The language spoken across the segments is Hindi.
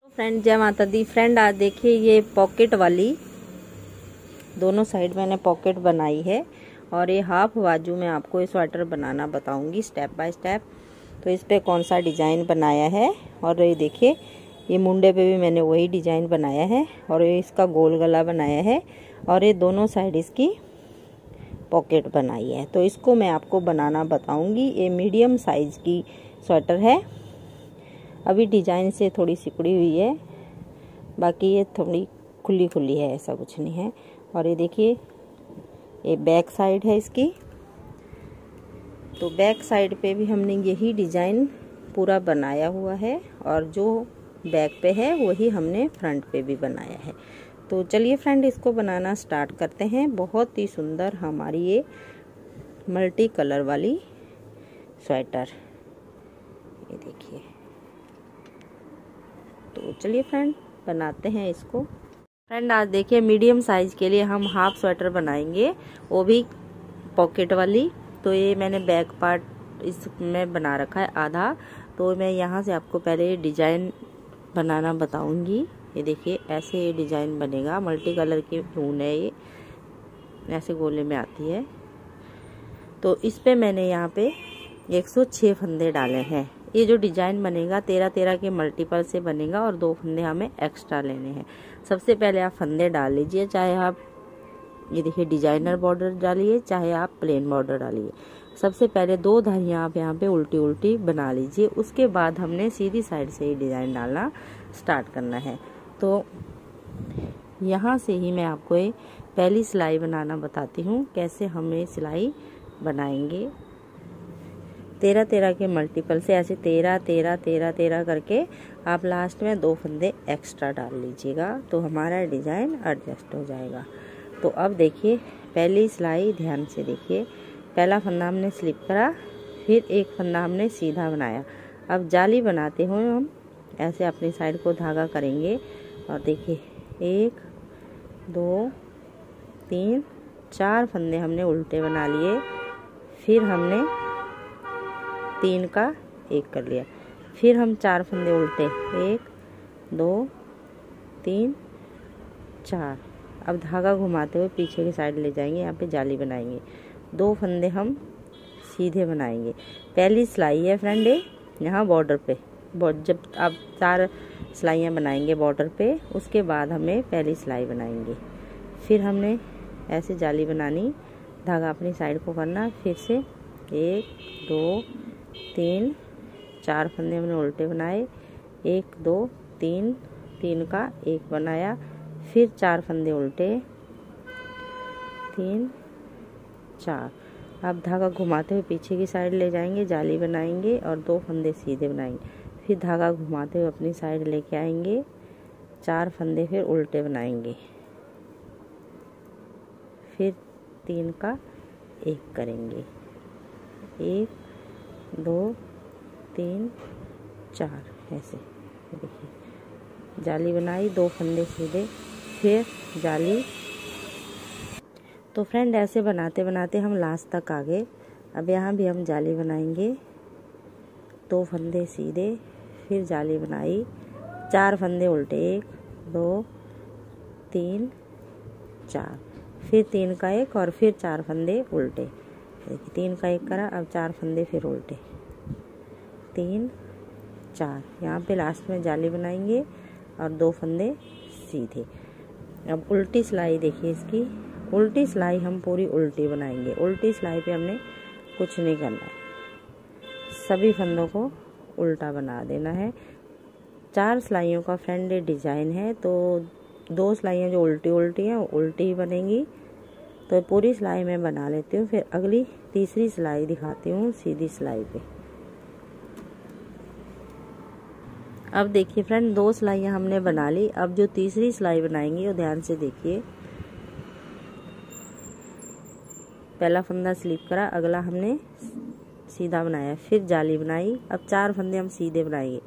फ्रेंड जय माता दी। फ्रेंड आज देखिए ये पॉकेट वाली दोनों साइड मैंने पॉकेट बनाई है और ये हाफ बाजू में आपको ये स्वेटर बनाना बताऊंगी स्टेप बाय स्टेप। तो इस पे कौन सा डिज़ाइन बनाया है और ये देखिए ये मुंडे पे भी मैंने वही डिज़ाइन बनाया है और ये इसका गोल गला बनाया है और ये दोनों साइड इसकी पॉकेट बनाई है। तो इसको मैं आपको बनाना बताऊंगी। ये मीडियम साइज की स्वेटर है, अभी डिजाइन से थोड़ी सिकुड़ी हुई है, बाकी ये थोड़ी खुली खुली है, ऐसा कुछ नहीं है। और ये देखिए ये बैक साइड है इसकी, तो बैक साइड पे भी हमने यही डिजाइन पूरा बनाया हुआ है और जो बैक पे है वही हमने फ्रंट पे भी बनाया है। तो चलिए फ्रेंड इसको बनाना स्टार्ट करते हैं। बहुत ही सुंदर हमारी ये मल्टी कलर वाली स्वेटर, ये देखिए। तो चलिए फ्रेंड बनाते हैं इसको। फ्रेंड आज देखिए मीडियम साइज के लिए हम हाफ स्वेटर बनाएंगे, वो भी पॉकेट वाली। तो ये मैंने बैक पार्ट इसमें बना रखा है आधा, तो मैं यहाँ से आपको पहले डिजाइन बनाना बताऊंगी। ये देखिए ऐसे ये डिजाइन बनेगा, मल्टी कलर की ऊन है, ये ऐसे गोले में आती है। तो इस पे मैंने यहाँ पे 106 फंदे डाले हैं। ये जो डिजाइन बनेगा 13-13 के मल्टीपल से बनेगा और 2 फंदे हमें एक्स्ट्रा लेने हैं। सबसे पहले आप फंदे डाल लीजिए, चाहे आप ये देखिए डिजाइनर बॉर्डर डालिए चाहे आप प्लेन बॉर्डर डालिए। सबसे पहले 2 धारियां आप यहाँ पे उल्टी उल्टी बना लीजिए, उसके बाद हमने सीधी साइड से ही डिजाइन डालना स्टार्ट करना है। तो यहाँ से ही मैं आपको ये पहली सिलाई बनाना बताती हूँ, कैसे हम ये सिलाई बनाएंगे। 13-13 के मल्टीपल से ऐसे 13-13-13-13 करके आप लास्ट में 2 फंदे एक्स्ट्रा डाल लीजिएगा, तो हमारा डिजाइन एडजस्ट हो जाएगा। तो अब देखिए पहली सिलाई ध्यान से देखिए, पहला फंदा हमने स्लिप करा, फिर एक फंदा हमने सीधा बनाया। अब जाली बनाते हुए हम ऐसे अपनी साइड को धागा करेंगे और देखिए 1 2 3 4 फंदे हमने उल्टे बना लिए, फिर हमने 3 का 1 कर लिया, फिर हम 4 फंदे उल्टे 1 2 3 4। अब धागा घुमाते हुए पीछे की साइड ले जाएंगे, यहाँ पे जाली बनाएंगे, 2 फंदे हम सीधे बनाएंगे। पहली सिलाई है फ्रेंड यहाँ बॉर्डर पे, जब आप 4 सिलाइयाँ बनाएंगे बॉर्डर पे, उसके बाद हमें पहली सिलाई बनाएंगे। फिर हमने ऐसे जाली बनानी, धागा अपनी साइड को करना, फिर से 1 2 3 4 फंदे हमने उल्टे बनाए, 1 2 3 3 का 1 बनाया, फिर 4 फंदे उल्टे 3 4। अब धागा घुमाते हुए पीछे की साइड ले जाएंगे, जाली बनाएंगे और 2 फंदे सीधे बनाएंगे, फिर धागा घुमाते हुए अपनी साइड लेके आएंगे, 4 फंदे फिर उल्टे बनाएंगे, फिर 3 का 1 करेंगे, 1 2 3 4 ऐसे। देखिए जाली बनाई, 2 फंदे सीधे, फिर जाली। तो फ्रेंड ऐसे बनाते बनाते हम लास्ट तक आ गए। अब यहाँ भी हम जाली बनाएंगे, 2 फंदे सीधे, फिर जाली बनाई, 4 फंदे उल्टे, 1 2 3 4, फिर 3 का 1 और फिर 4 फंदे उल्टे। देखिए 3 का 1 करा, अब 4 फंदे फिर उल्टे, 3 4। यहाँ पे लास्ट में जाली बनाएंगे और 2 फंदे सीधे। अब उल्टी सिलाई देखिए इसकी, उल्टी सिलाई हम पूरी उल्टी बनाएंगे। उल्टी सिलाई पे हमने कुछ नहीं करना है, सभी फंदों को उल्टा बना देना है। 4 सिलाइयों का फ्रेंड डिजाइन है, तो 2 सिलाइयाँ जो उल्टी उल्टी हैं वो उल्टी ही बनेंगी। तो पूरी सिलाई मैं बना लेती हूँ, फिर अगली तीसरी सिलाई दिखाती हूँ सीधी सिलाई पे। अब देखिए फ्रेंड 2 सिलाइयाँ हमने बना ली। अब जो तीसरी सिलाई बनाएंगे वो ध्यान से देखिए, पहला फंदा स्लिप करा, अगला हमने सीधा बनाया, फिर जाली बनाई। अब 4 फंदे हम सीधे बनाएंगे,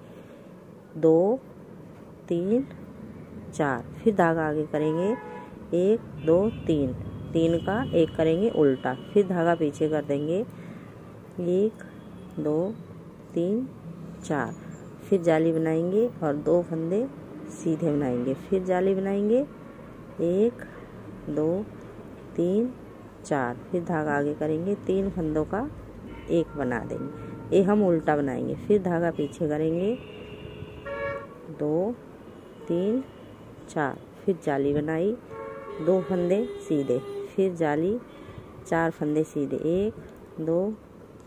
2 3 4, फिर धागा आगे करेंगे, 1 2 3 3 का 1 करेंगे उल्टा, फिर धागा पीछे कर देंगे, 1 2 3 4, फिर जाली बनाएंगे और 2 फंदे सीधे बनाएंगे, फिर जाली बनाएंगे 1 2 3 4, फिर धागा आगे करेंगे, 3 फंदों का एक बना देंगे। ये हम उल्टा बनाएंगे, फिर धागा पीछे करेंगे 2 3 4, फिर जाली बनाई 2 फंदे सीधे, फिर जाली 4 फंदे सीधे 1 2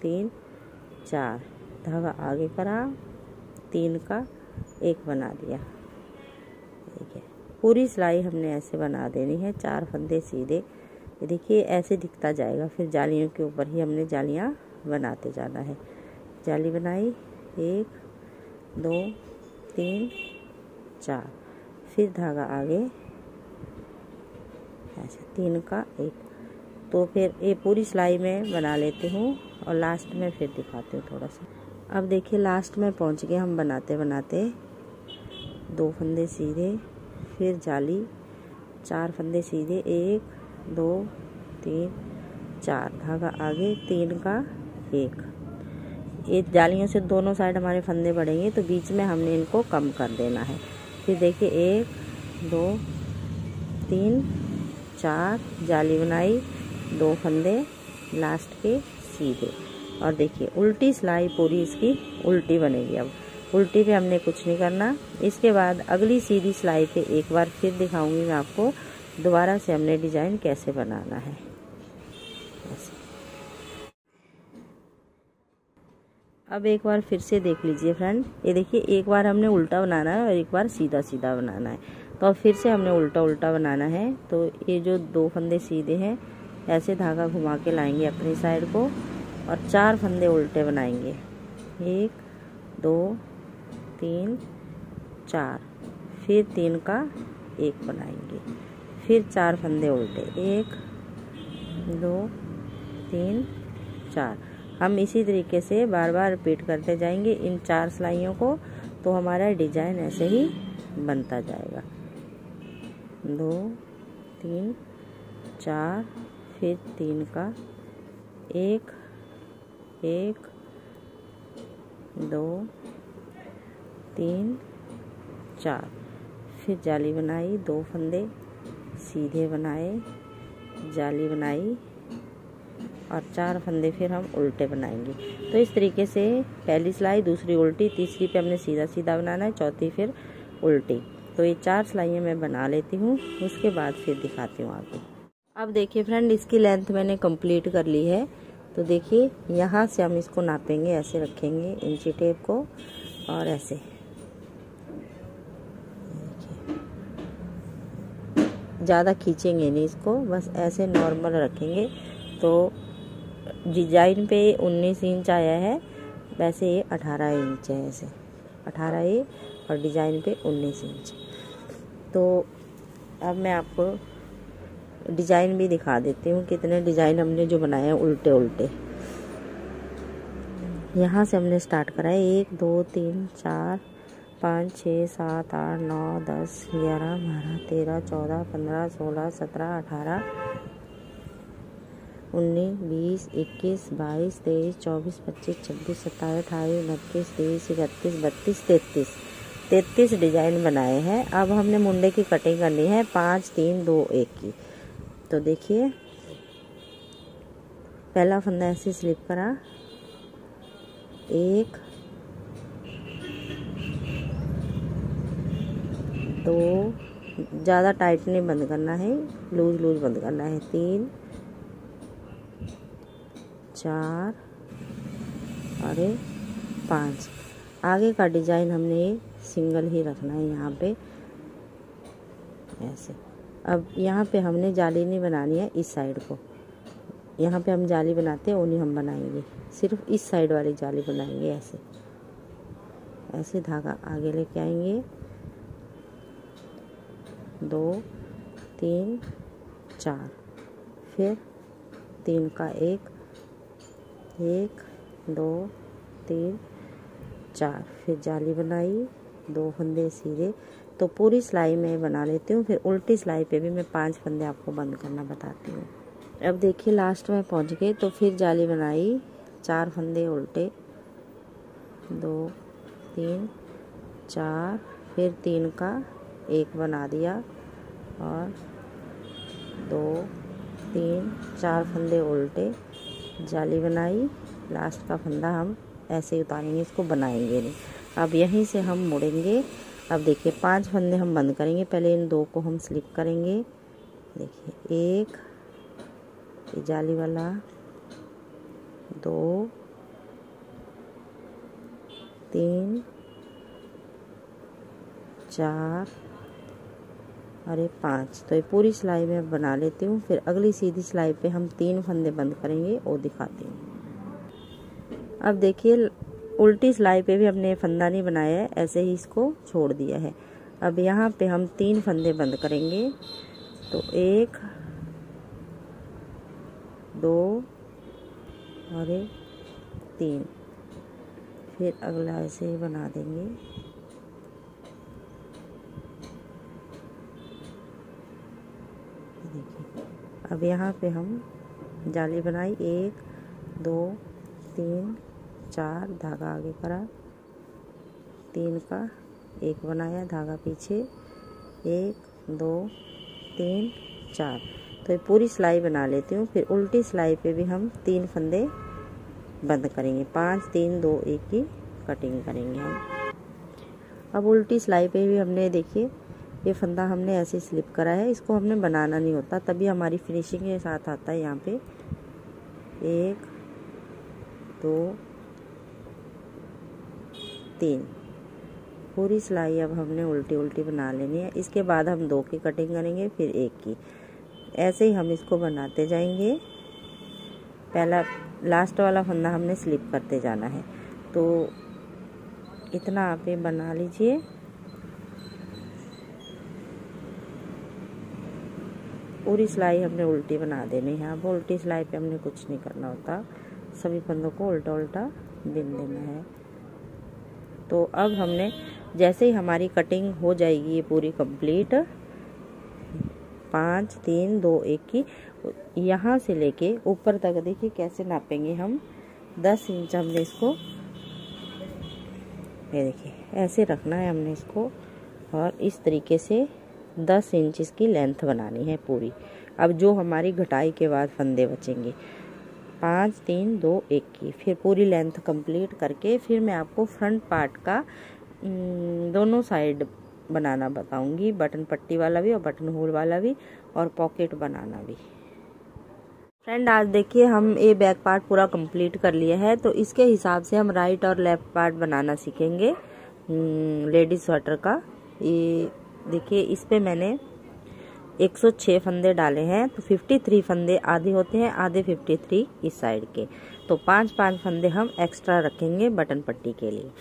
3 4, धागा आगे करा 3 का एक बना दिया। ठीक है, पूरी सिलाई हमने ऐसे बना देनी है, 4 फंदे सीधे। ये देखिए ऐसे दिखता जाएगा, फिर जालियों के ऊपर ही हमने जालियाँ बनाते जाना है। जाली बनाई 1 2 3 4, फिर धागा आगे ऐसे 3 का एक। तो फिर ये पूरी सिलाई में बना लेती हूँ और लास्ट में फिर दिखाती हूँ थोड़ा सा। अब देखिए लास्ट में पहुँच गए हम बनाते बनाते। 2 फंदे सीधे, फिर जाली 4 फंदे सीधे 1 2 3 4, धागा आगे 3 का एक। ये जालियों से दोनों साइड हमारे फंदे बढ़ेंगे, तो बीच में हमने इनको कम कर देना है। फिर देखिए 1 2 3 4, जाली बनाई 2 फंदे लास्ट के सीधे, और देखिए उल्टी सिलाई पूरी इसकी उल्टी बनेगी। अब उल्टी पे हमने कुछ नहीं करना। इसके बाद अगली सीधी सिलाई पे एक बार फिर दिखाऊंगी मैं आपको दोबारा से हमने डिजाइन कैसे बनाना है। ऐसे अब एक बार फिर से देख लीजिए फ्रेंड, ये देखिए एक बार हमने उल्टा बनाना है और एक बार सीधा सीधा बनाना है। तो अब फिर से हमने उल्टा उल्टा बनाना है। तो ये जो 2 फंदे सीधे हैं, ऐसे धागा घुमा के लाएंगे अपनी साइड को और 4 फंदे उल्टे बनाएंगे 1 2 3 4, फिर 3 का एक बनाएंगे, फिर 4 फंदे उल्टे 1 2 3 4। हम इसी तरीके से बार बार रिपीट करते जाएंगे इन 4 सिलाइयों को, तो हमारा डिजाइन ऐसे ही बनता जाएगा। 2 3 4, फिर 3 का 1 1 2 3 4, फिर जाली बनाई 2 फंदे सीधे बनाए, जाली बनाई और 4 फंदे फिर हम उल्टे बनाएंगे। तो इस तरीके से पहली सिलाई, दूसरी उल्टी, तीसरी पे हमने सीधा सीधा बनाना है, चौथी फिर उल्टी। तो ये 4 सिलाइयाँ मैं बना लेती हूँ, उसके बाद फिर दिखाती हूँ आगे। अब देखिए फ्रेंड, इसकी लेंथ मैंने कंप्लीट कर ली है। तो देखिए यहाँ से हम इसको नापेंगे, ऐसे रखेंगे इंची टेप को और ऐसे ज़्यादा खींचेंगे नहीं इसको, बस ऐसे नॉर्मल रखेंगे। तो डिजाइन पे 19 इंच आया है, वैसे ये 18 इंच है, ऐसे 18 ये और डिजाइन पे 19 इंच। तो अब मैं आपको डिजाइन भी दिखा देती हूँ, कितने डिजाइन हमने जो बनाए हैं उल्टे उल्टे। यहाँ से हमने स्टार्ट करा है 1 2 3 4 5 6 7 8 9 10 11 12 13 14 15 16 17 18 19 20 21 22 23 24 25 26 27 28 29 30 31 32 33 33 डिजाइन बनाए हैं। अब हमने मुंडे की कटिंग करनी है 5 3 2 1 की। तो देखिए पहला फंदा ऐसे स्लिप करा, 1 2, ज़्यादा टाइट नहीं बंद करना है, लूज लूज बंद करना है, 3 4 और 5। आगे का डिजाइन हमने सिंगल ही रखना है यहाँ पे ऐसे। अब यहाँ पे हमने जाली नहीं बनानी है इस साइड को, यहाँ पे हम जाली बनाते हैं वो नहीं हम बनाएंगे, सिर्फ इस साइड वाली जाली बनाएंगे। ऐसे ऐसे धागा आगे लेके आएंगे, 2 3 4, फिर 3 का 1 1 2 3 4, फिर जाली बनाई 2 फंदे सीधे। तो पूरी सिलाई मैं बना लेती हूँ, फिर उल्टी सिलाई पे भी मैं 5 फंदे आपको बंद करना बताती हूँ। अब देखिए लास्ट में पहुँच गए, तो फिर जाली बनाई 4 फंदे उल्टे, 2 3 4, फिर 3 का एक बना दिया और 2 3 4 फंदे उल्टे, जाली बनाई, लास्ट का फंदा हम ऐसे ही उतारेंगे, इसको बनाएंगे नहीं। अब यहीं से हम मुड़ेंगे। अब देखिए 5 फंदे हम बंद करेंगे, पहले इन 2 को हम स्लिप करेंगे। देखिए 1 ये जाली वाला, 2 3 4 और ये 5। तो ये पूरी सिलाई में बना लेती हूँ। फिर अगली सीधी सिलाई पे हम 3 फंदे बंद करेंगे और दिखाती हूँ। अब देखिए उल्टी सिलाई पे भी हमने फंदा नहीं बनाया है, ऐसे ही इसको छोड़ दिया है। अब यहाँ पे हम 3 फंदे बंद करेंगे। तो 1 2 और 3। फिर अगला ऐसे ही बना देंगे। देखिए अब यहाँ पे हम जाली बनाई, 1 2 3 4, धागा आगे करा, 3 का एक बनाया, धागा पीछे, 1 2 3 4। तो ये पूरी सिलाई बना लेती हूँ। फिर उल्टी सिलाई पे भी हम 3 फंदे बंद करेंगे, 5 3 2 1 की कटिंग करेंगे हम। अब उल्टी सिलाई पे भी हमने देखिए ये फंदा हमने ऐसे स्लिप करा है, इसको हमने बनाना नहीं होता, तभी हमारी फिनिशिंग के साथ आता है। यहाँ पे 1 2 3 पूरी सिलाई अब हमने उल्टी उल्टी बना लेनी है। इसके बाद हम 2 की कटिंग करेंगे, फिर 1 की, ऐसे ही हम इसको बनाते जाएंगे। पहला लास्ट वाला फंदा हमने स्लिप करते जाना है। तो इतना आप ये बना लीजिए। पूरी सिलाई हमने उल्टी बना देनी है। अब उल्टी सिलाई पे हमने कुछ नहीं करना होता, सभी फंदों को उल्टा उल्टा बिन देना है। तो अब हमने जैसे ही हमारी कटिंग हो जाएगी ये पूरी कंप्लीट, 5 3 2 1 की, यहाँ से लेके ऊपर तक देखिए कैसे नापेंगे हम। 10 इंच हमने इसको, ये देखिए ऐसे रखना है हमने इसको, और इस तरीके से 10 इंच इसकी लेंथ बनानी है पूरी। अब जो हमारी घटाई के बाद फंदे बचेंगे, 5 3 2 1 की, फिर पूरी लेंथ कंप्लीट करके फिर मैं आपको फ्रंट पार्ट का दोनों साइड बनाना बताऊंगी, बटन पट्टी वाला भी और बटन होल वाला भी, और पॉकेट बनाना भी। फ्रेंड आज देखिए हम ये बैक पार्ट पूरा कंप्लीट कर लिया है, तो इसके हिसाब से हम राइट और लेफ्ट पार्ट बनाना सीखेंगे लेडीज स्वेटर का। ये देखिए इस पे मैंने 106 फंदे डाले हैं, तो 53 फंदे आधे होते हैं, आधे 53 इस साइड के, तो 5-5 फंदे हम एक्स्ट्रा रखेंगे बटन पट्टी के लिए।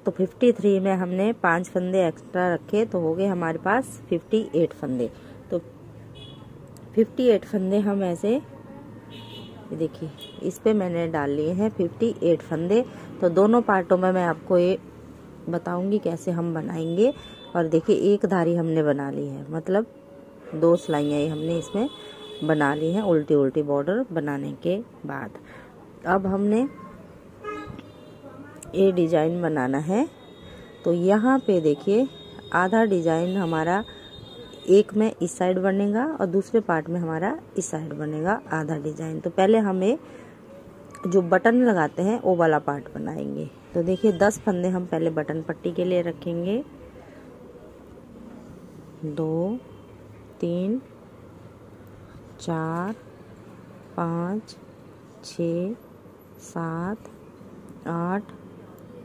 तो 53 में हमने 5 फंदे एक्स्ट्रा रखे, तो हो गए हमारे पास 58 फंदे। तो 58 फंदे हम ऐसे देखिए इस पे मैंने डाल लिए हैं 58 फंदे। तो दोनों पार्टों में मैं आपको ये बताऊंगी कैसे हम बनाएंगे। और देखिए एक धारी हमने बना ली है, मतलब 2 सिलाइयाँ हमने इसमें बना ली हैं उल्टी उल्टी बॉर्डर बनाने के बाद। अब हमने ये डिजाइन बनाना है। तो यहाँ पे देखिए आधा डिजाइन हमारा एक में इस साइड बनेगा और दूसरे पार्ट में हमारा इस साइड बनेगा आधा डिजाइन। तो पहले हमें जो बटन लगाते हैं वो वाला पार्ट बनाएंगे। तो देखिए 10 फंदे हम पहले बटन पट्टी के लिए रखेंगे, 2 3 4 5 6 7 8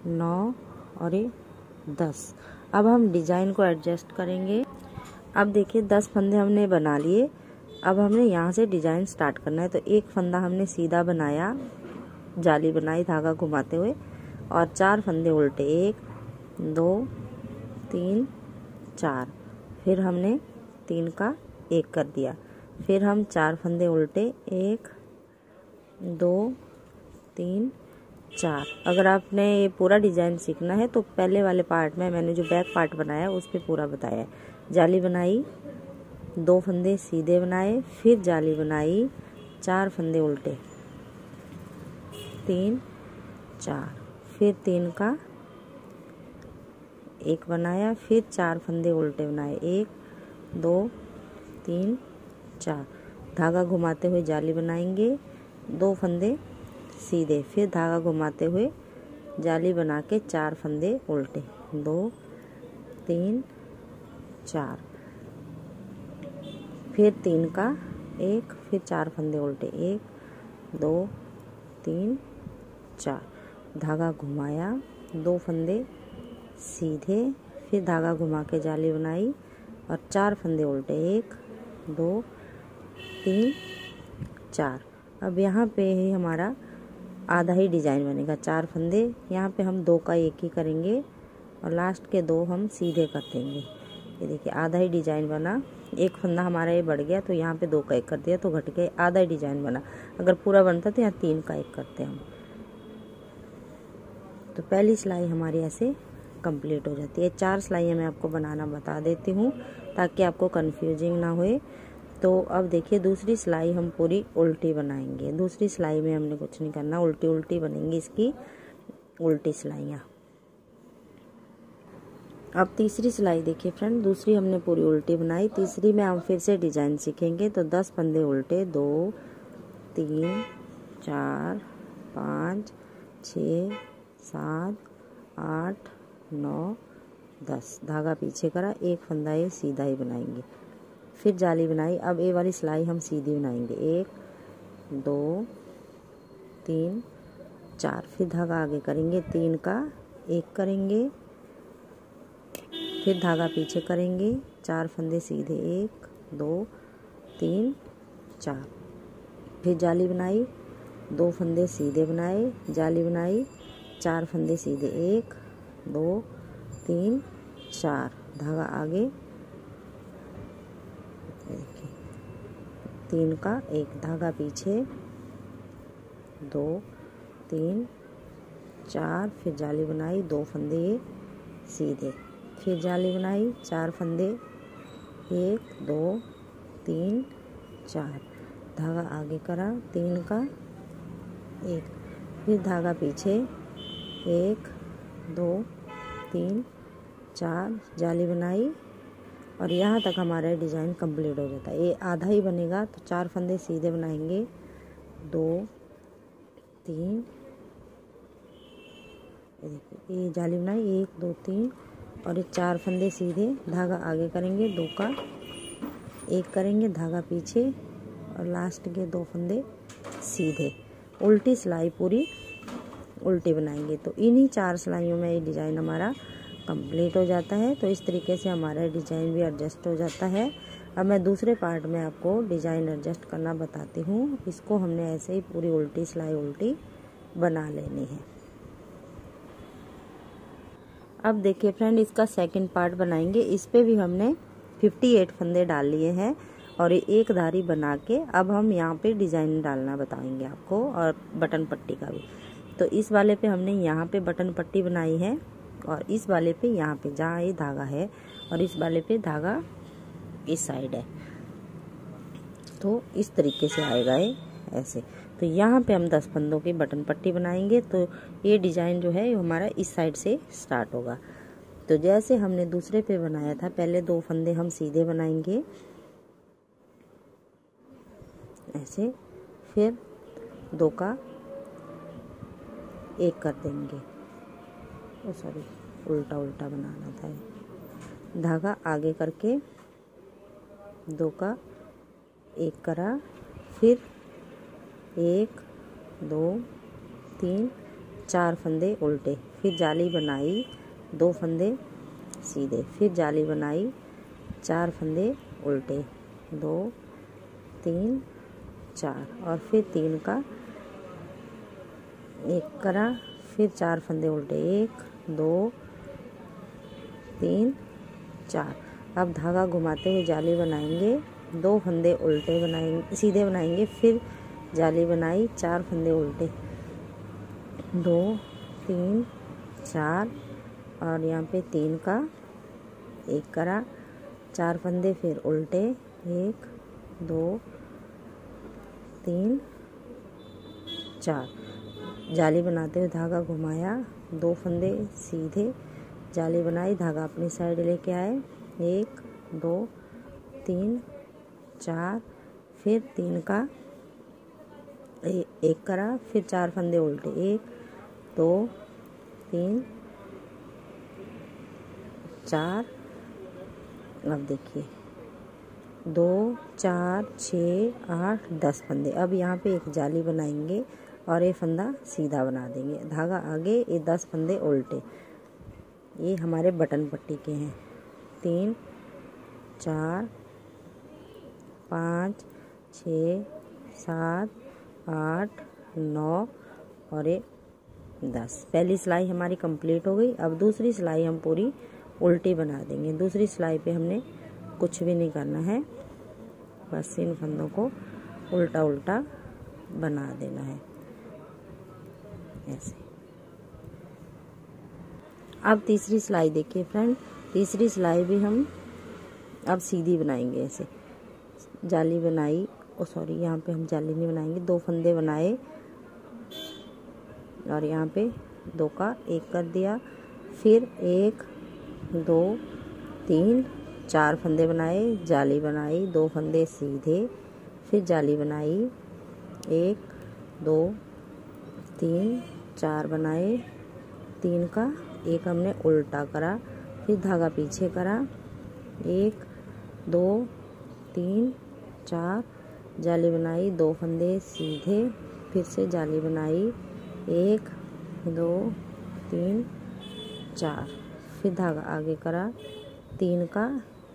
9 और ये 10। अब हम डिजाइन को एडजस्ट करेंगे। अब देखिए 10 फंदे हमने बना लिए। अब हमने यहाँ से डिजाइन स्टार्ट करना है। तो एक फंदा हमने सीधा बनाया, जाली बनाई धागा घुमाते हुए, और 4 फंदे उल्टे, 1 2 3 4। फिर हमने 3 का 1 कर दिया। फिर हम 4 फंदे उल्टे, 1 2 3 4। अगर आपने ये पूरा डिजाइन सीखना है तो पहले वाले पार्ट में मैंने जो बैक पार्ट बनाया उस पर पूरा बताया है। जाली बनाई, 2 फंदे सीधे बनाए, फिर जाली बनाई, 4 फंदे उल्टे, 3 4, फिर 3 का एक बनाया, फिर 4 फंदे उल्टे बनाए, 1 2 3 4, धागा घुमाते हुए जाली बनाएंगे, 2 फंदे सीधे, फिर धागा घुमाते हुए जाली बना के 4 फंदे उल्टे, 2 3 4, फिर 3 का 1, फिर 4 फंदे उल्टे, 1 2 3 4, धागा घुमाया, 2 फंदे सीधे, फिर धागा घुमा के जाली बनाई और 4 फंदे उल्टे, 1 2 3 4। अब यहाँ पे ही हमारा आधा ही डिजाइन बनेगा, 4 फंदे, यहाँ पे हम 2 का 1 ही करेंगे और लास्ट के 2 हम सीधे कर देंगे। ये देखिए आधा ही डिजाइन बना, एक फंदा हमारा ये बढ़ गया तो यहाँ पे 2 का 1 कर दिया तो घट के आधा ही डिजाइन बना। अगर पूरा बनता तो यहाँ 3 का 1 करते हम। तो पहली सिलाई हमारी ऐसे कंप्लीट हो जाती है। 4 सिलाइयाँ मैं आपको बनाना बता देती हूँ ताकि आपको कंफ्यूजिंग ना होए। तो अब देखिए दूसरी सिलाई हम पूरी उल्टी बनाएंगे। दूसरी सिलाई में हमने कुछ नहीं करना, उल्टी उल्टी बनेंगी इसकी उल्टी सिलाइयाँ। अब तीसरी सिलाई देखिए फ्रेंड, दूसरी हमने पूरी उल्टी बनाई, तीसरी में हम फिर से डिजाइन सीखेंगे। तो 10 फंदे उल्टे, 2 3 4 5 6 7 8 9 10, धागा पीछे करा, एक फंदा ये सीधा ही बनाएंगे, फिर जाली बनाई। अब ये वाली सिलाई हम सीधी बनाएंगे, 1 2 3 4, फिर धागा आगे करेंगे, 3 का 1 करेंगे, फिर धागा पीछे करेंगे, 4 फंदे सीधे, 1 2 3 4, फिर जाली बनाई, 2 फंदे सीधे बनाए, जाली बनाई, 4 फंदे सीधे, 1 2 3 4, धागा आगे, 3 का 1, धागा पीछे, 2 3 4, फिर जाली बनाई, 2 फंदे सीधे, फिर जाली बनाई, 4 फंदे, 1 2 3 4, धागा आगे करा, 3 का 1, फिर धागा पीछे, 1 2 3 4, जाली बनाई और यहाँ तक हमारा डिज़ाइन कंप्लीट हो जाता है। ये आधा ही बनेगा तो 4 फंदे सीधे बनाएंगे, 2 3, ये जाली बनाई, 1 2 3 और ये 4 फंदे सीधे, धागा आगे करेंगे, 2 का 1 करेंगे, धागा पीछे और लास्ट के 2 फंदे सीधे, उल्टी सिलाई पूरी उल्टी बनाएंगे। तो इन्हीं 4 सिलाइयों में ये डिज़ाइन हमारा कंप्लीट हो जाता है। तो इस तरीके से हमारा डिज़ाइन भी एडजस्ट हो जाता है। अब मैं दूसरे पार्ट में आपको डिज़ाइन एडजस्ट करना बताती हूँ। इसको हमने ऐसे ही पूरी उल्टी सिलाई उल्टी बना लेनी है। अब देखिए फ्रेंड, इसका सेकंड पार्ट बनाएंगे। इस पे भी हमने 58 फंदे डाल लिए हैं और एक धारी बना के अब हम यहाँ पे डिज़ाइन डालना बताएंगे आपको, और बटन पट्टी का भी। तो इस वाले पे हमने यहाँ पे बटन पट्टी बनाई है और इस वाले पे यहाँ पे जहाँ ये धागा है और इस वाले पे धागा इस साइड है। तो इस तरीके से आएगा ये ऐसे। तो यहाँ पे हम 10 फंदों की बटन पट्टी बनाएंगे। तो ये डिज़ाइन जो है ये हमारा इस साइड से स्टार्ट होगा। तो जैसे हमने दूसरे पे बनाया था, पहले 2 फंदे हम सीधे बनाएंगे ऐसे, फिर 2 का 1 कर देंगे, सॉरी उल्टा उल्टा बनाना था। धागा आगे करके 2 का 1 करा, फिर 1 2 3 4 फंदे उल्टे, फिर जाली बनाई, 2 फंदे सीधे, फिर जाली बनाई, 4 फंदे उल्टे, 2 3 4 और फिर 3 का 1 करा, फिर 4 फंदे उल्टे, 1 2 3 4। अब धागा घुमाते हुए जाली बनाएंगे, 2 फंदे उल्टे बनाएंगे, सीधे बनाएंगे, फिर जाली बनाई, 4 फंदे उल्टे, 2 3 4 और यहाँ पे 3 का 1 करा, 4 फंदे फिर उल्टे, 1 2 3 4, जाली बनाते हुए धागा घुमाया, 2 फंदे सीधे, जाली बनाई, धागा अपनी साइड लेके आए, 1 2 3 4, फिर 3 का एक करा, फिर 4 फंदे उल्टे, 1 2 3 4। अब देखिए 2 4 6 8 10 फंदे। अब यहाँ पे एक जाली बनाएंगे और ये फंदा सीधा बना देंगे, धागा आगे, ये 10 फंदे उल्टे। ये हमारे बटन पट्टी के हैं। 3 4 5 6 7 8 9 और ये 10। पहली सिलाई हमारी कंप्लीट हो गई। अब दूसरी सिलाई हम पूरी उल्टी बना देंगे। दूसरी सिलाई पे हमने कुछ भी नहीं करना है, बस इन फंदों को उल्टा उल्टा बना देना है ऐसे। अब तीसरी सिलाई देखिए फ्रेंड, तीसरी सिलाई भी हम अब सीधी बनाएंगे ऐसे। जाली बनाई, सॉरी यहाँ पे हम जाली नहीं बनाएंगे, 2 फंदे बनाए और यहाँ पे 2 का 1 कर दिया, फिर 1 2 3 4 फंदे बनाए, जाली बनाई, 2 फंदे सीधे, फिर जाली बनाई, 1 2 3 4 बनाए, 3 का 1 हमने उल्टा करा, फिर धागा पीछे करा, 1 2 3 4 जाली बनाई, 2 फंदे सीधे, फिर से जाली बनाई, 1 2 3 4, फिर धागा आगे करा, 3 का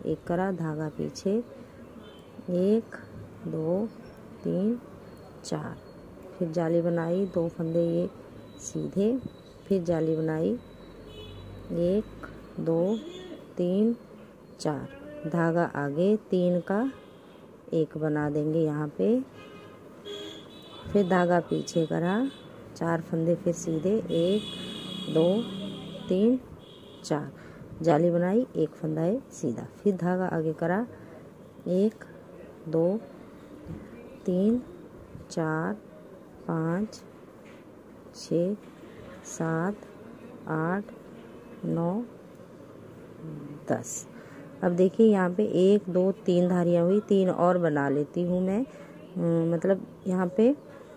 1 करा, धागा पीछे, 1 2 3 4, फिर जाली बनाई, 2 फंदे ये सीधे, फिर जाली बनाई, 1 2 3 4, धागा आगे, 3 का 1 बना देंगे यहाँ पे, फिर धागा पीछे करा, 4 फंदे फिर सीधे, 1 2 3 4, जाली बनाई, 1 फंदा है सीधा, फिर धागा आगे करा, 1 2 3 4 5 6 7 8 9 10। अब देखिए यहाँ पे 1 2 3 धारियाँ हुई, 3 और बना लेती हूँ मैं, मतलब यहाँ पे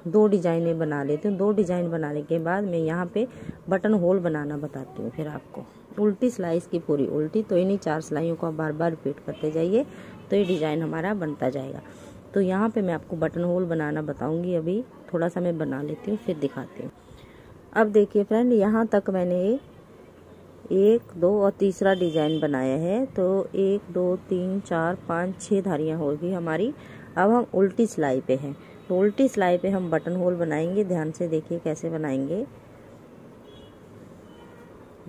2 डिजाइनें बना लेती हूँ। 2 डिजाइन बनाने के बाद मैं यहाँ पे बटन होल बनाना बताती हूँ फिर आपको। उल्टी सिलाई इसकी पूरी उल्टी, तो इन्हीं 4 सिलाइयों को आप बार बार रिपीट करते जाइए तो ये डिजाइन हमारा बनता जाएगा। तो यहाँ पे मैं आपको बटन होल बनाना बताऊंगी। अभी थोड़ा सा मैं बना लेती हूँ फिर दिखाती हूँ। अब देखिए फ्रेंड, यहाँ तक मैंने 1 2 और तीसरा डिजाइन बनाया है, तो 1 2 3 4 5 6 धारियाँ होगी हमारी। अब हम उल्टी सिलाई पे हैं, तो उल्टी सिलाई पे हम बटन होल बनाएंगे। ध्यान से देखिए कैसे बनाएंगे।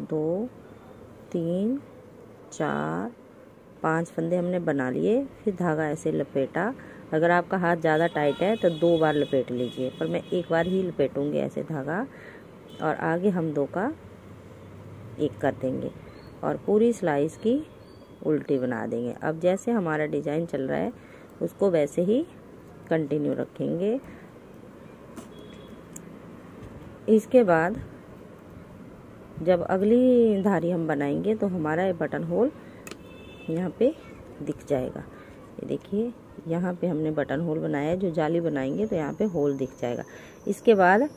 2 3 4 5 फंदे हमने बना लिए, फिर धागा ऐसे लपेटा। अगर आपका हाथ ज़्यादा टाइट है तो 2 बार लपेट लीजिए, पर मैं 1 बार ही लपेटूंगी ऐसे धागा, और आगे हम 2 का 1 कर देंगे और पूरी सिलाई इसकी उल्टी बना देंगे। अब जैसे हमारा डिजाइन चल रहा है उसको वैसे ही कंटिन्यू रखेंगे। इसके बाद जब अगली धारी हम बनाएंगे तो हमारा ये बटन होल यहाँ पे दिख जाएगा। ये देखिए यहाँ पे हमने बटन होल बनाया है, जो जाली बनाएंगे तो यहाँ पे होल दिख जाएगा। इसके बाद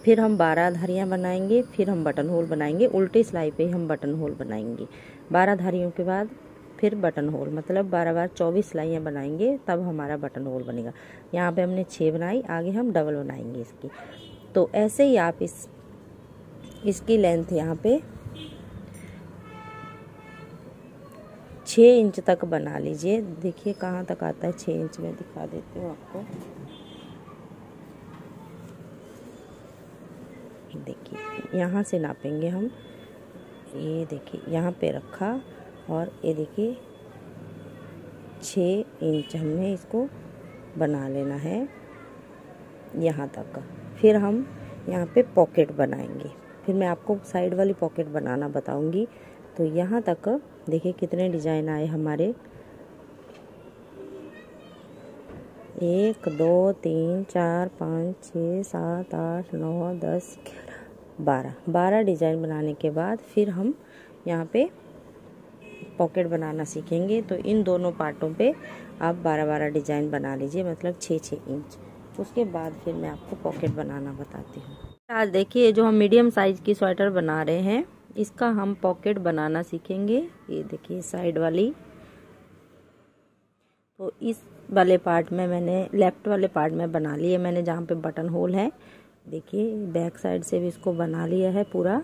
फिर हम 12 धारियाँ बनाएंगे, फिर हम बटन होल बनाएंगे। उल्टी सिलाई पे हम बटन होल बनाएंगे। 12 धारियों के बाद फिर बटन होल, मतलब 12 बार 24 सिलाइयाँ बनाएंगे, तब हमारा बटन होल बनेगा। यहाँ पे हमने 6 बनाई, आगे हम डबल बनाएंगे इसकी। तो ऐसे ही आप इसकी लेंथ यहाँ पे 6 इंच तक बना लीजिए। देखिए कहाँ तक आता है 6 इंच, में दिखा देती हूँ आपको। देखिए यहाँ से नापेंगे हम, ये देखिए यहाँ पे रखा और ये देखिए 6 इंच हमने इसको बना लेना है यहाँ तक। फिर हम यहाँ पे पॉकेट बनाएंगे, फिर मैं आपको साइड वाली पॉकेट बनाना बताऊंगी। तो यहाँ तक देखिए कितने डिजाइन आए हमारे। 1 2 3 4 5 6 7 8 9 10 11 12 डिजाइन बनाने के बाद फिर हम यहाँ पे पॉकेट बनाना सीखेंगे। तो इन दोनों पार्टों पे आप 12-12 डिजाइन बना लीजिए, मतलब 6-6 इंच। उसके बाद फिर मैं आपको पॉकेट बनाना बताती हूँ। आज देखिए जो हम मीडियम साइज की स्वेटर बना रहे हैं, इसका हम पॉकेट बनाना सीखेंगे। ये देखिए साइड वाली, तो इस वाले पार्ट में मैंने लेफ्ट वाले पार्ट में बना लिया मैंने, जहाँ पे बटन होल है। देखिए बैक साइड से भी इसको बना लिया है पूरा।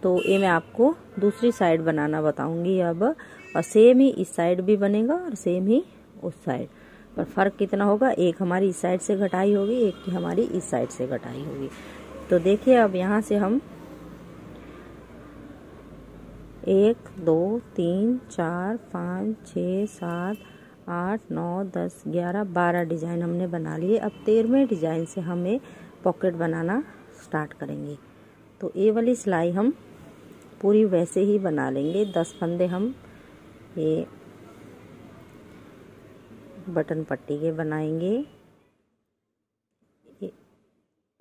तो ये मैं आपको दूसरी साइड बनाना बताऊंगी अब, और सेम ही इस साइड भी बनेगा और सेम ही उस साइड, पर फर्क कितना होगा, एक हमारी इस साइड से घटाई होगी, एक की हमारी इस साइड से घटाई होगी। तो देखिए अब यहाँ से हम 1 2 3 4 5 6 7 8 9 10 11 12 डिजाइन हमने बना लिए। अब 13वें डिजाइन से हमें पॉकेट बनाना स्टार्ट करेंगे। तो ये वाली सिलाई हम पूरी वैसे ही बना लेंगे। 10 फंदे हम ये बटन पट्टी के बनाएंगे।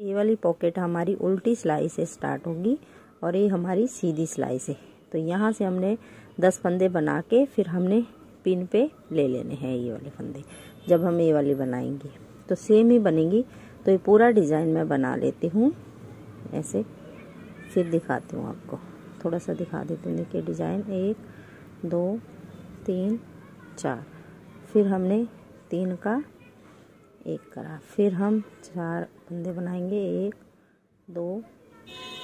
ये वाली पॉकेट हमारी उल्टी सिलाई से स्टार्ट होगी और ये हमारी सीधी सिलाई से। तो यहाँ से हमने 10 फंदे बना के फिर हमने पिन पे ले लेने हैं ये वाले फंदे। जब हम ये वाली बनाएंगे तो सेम ही बनेगी। तो ये पूरा डिज़ाइन मैं बना लेती हूँ ऐसे, फिर दिखाती हूँ आपको, थोड़ा सा दिखा देती हूँ। देखिए डिज़ाइन 1 2 3 4, फिर हमने 3 का 1 करा, फिर हम 4 फंदे बनाएंगे, 1 2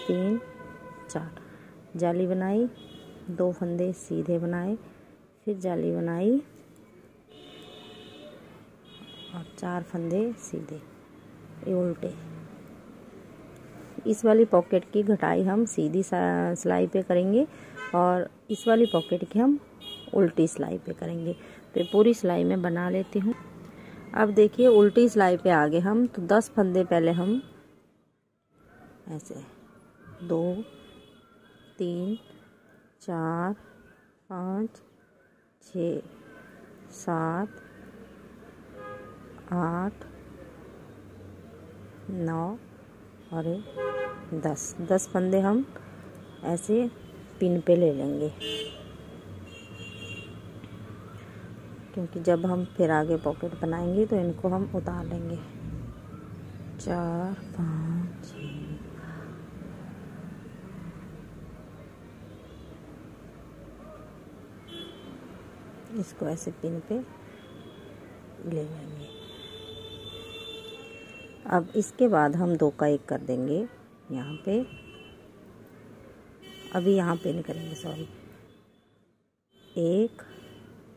3 4, जाली बनाई, 2 फंदे सीधे बनाए, फिर जाली बनाई और 4 फंदे सीधे, ये उल्टे। इस वाली पॉकेट की घटाई हम सीधी सिलाई पे करेंगे और इस वाली पॉकेट की हम उल्टी सिलाई पे करेंगे। तो पूरी सिलाई में बना लेती हूँ। अब देखिए उल्टी सिलाई पे आगे हम तो 10 फंदे पहले हम ऐसे 2 3 4 5 6 7 8 9 और 10 फंदे हम ऐसे पिन पे ले लेंगे, क्योंकि जब हम फिर आगे पॉकेट बनाएंगे तो इनको हम उतार लेंगे। 4 5 6, इसको ऐसे पिन पे ले लेंगे। अब इसके बाद हम 2 का 1 कर देंगे यहाँ पे, अभी यहाँ पे नहीं करेंगे, सॉरी। 1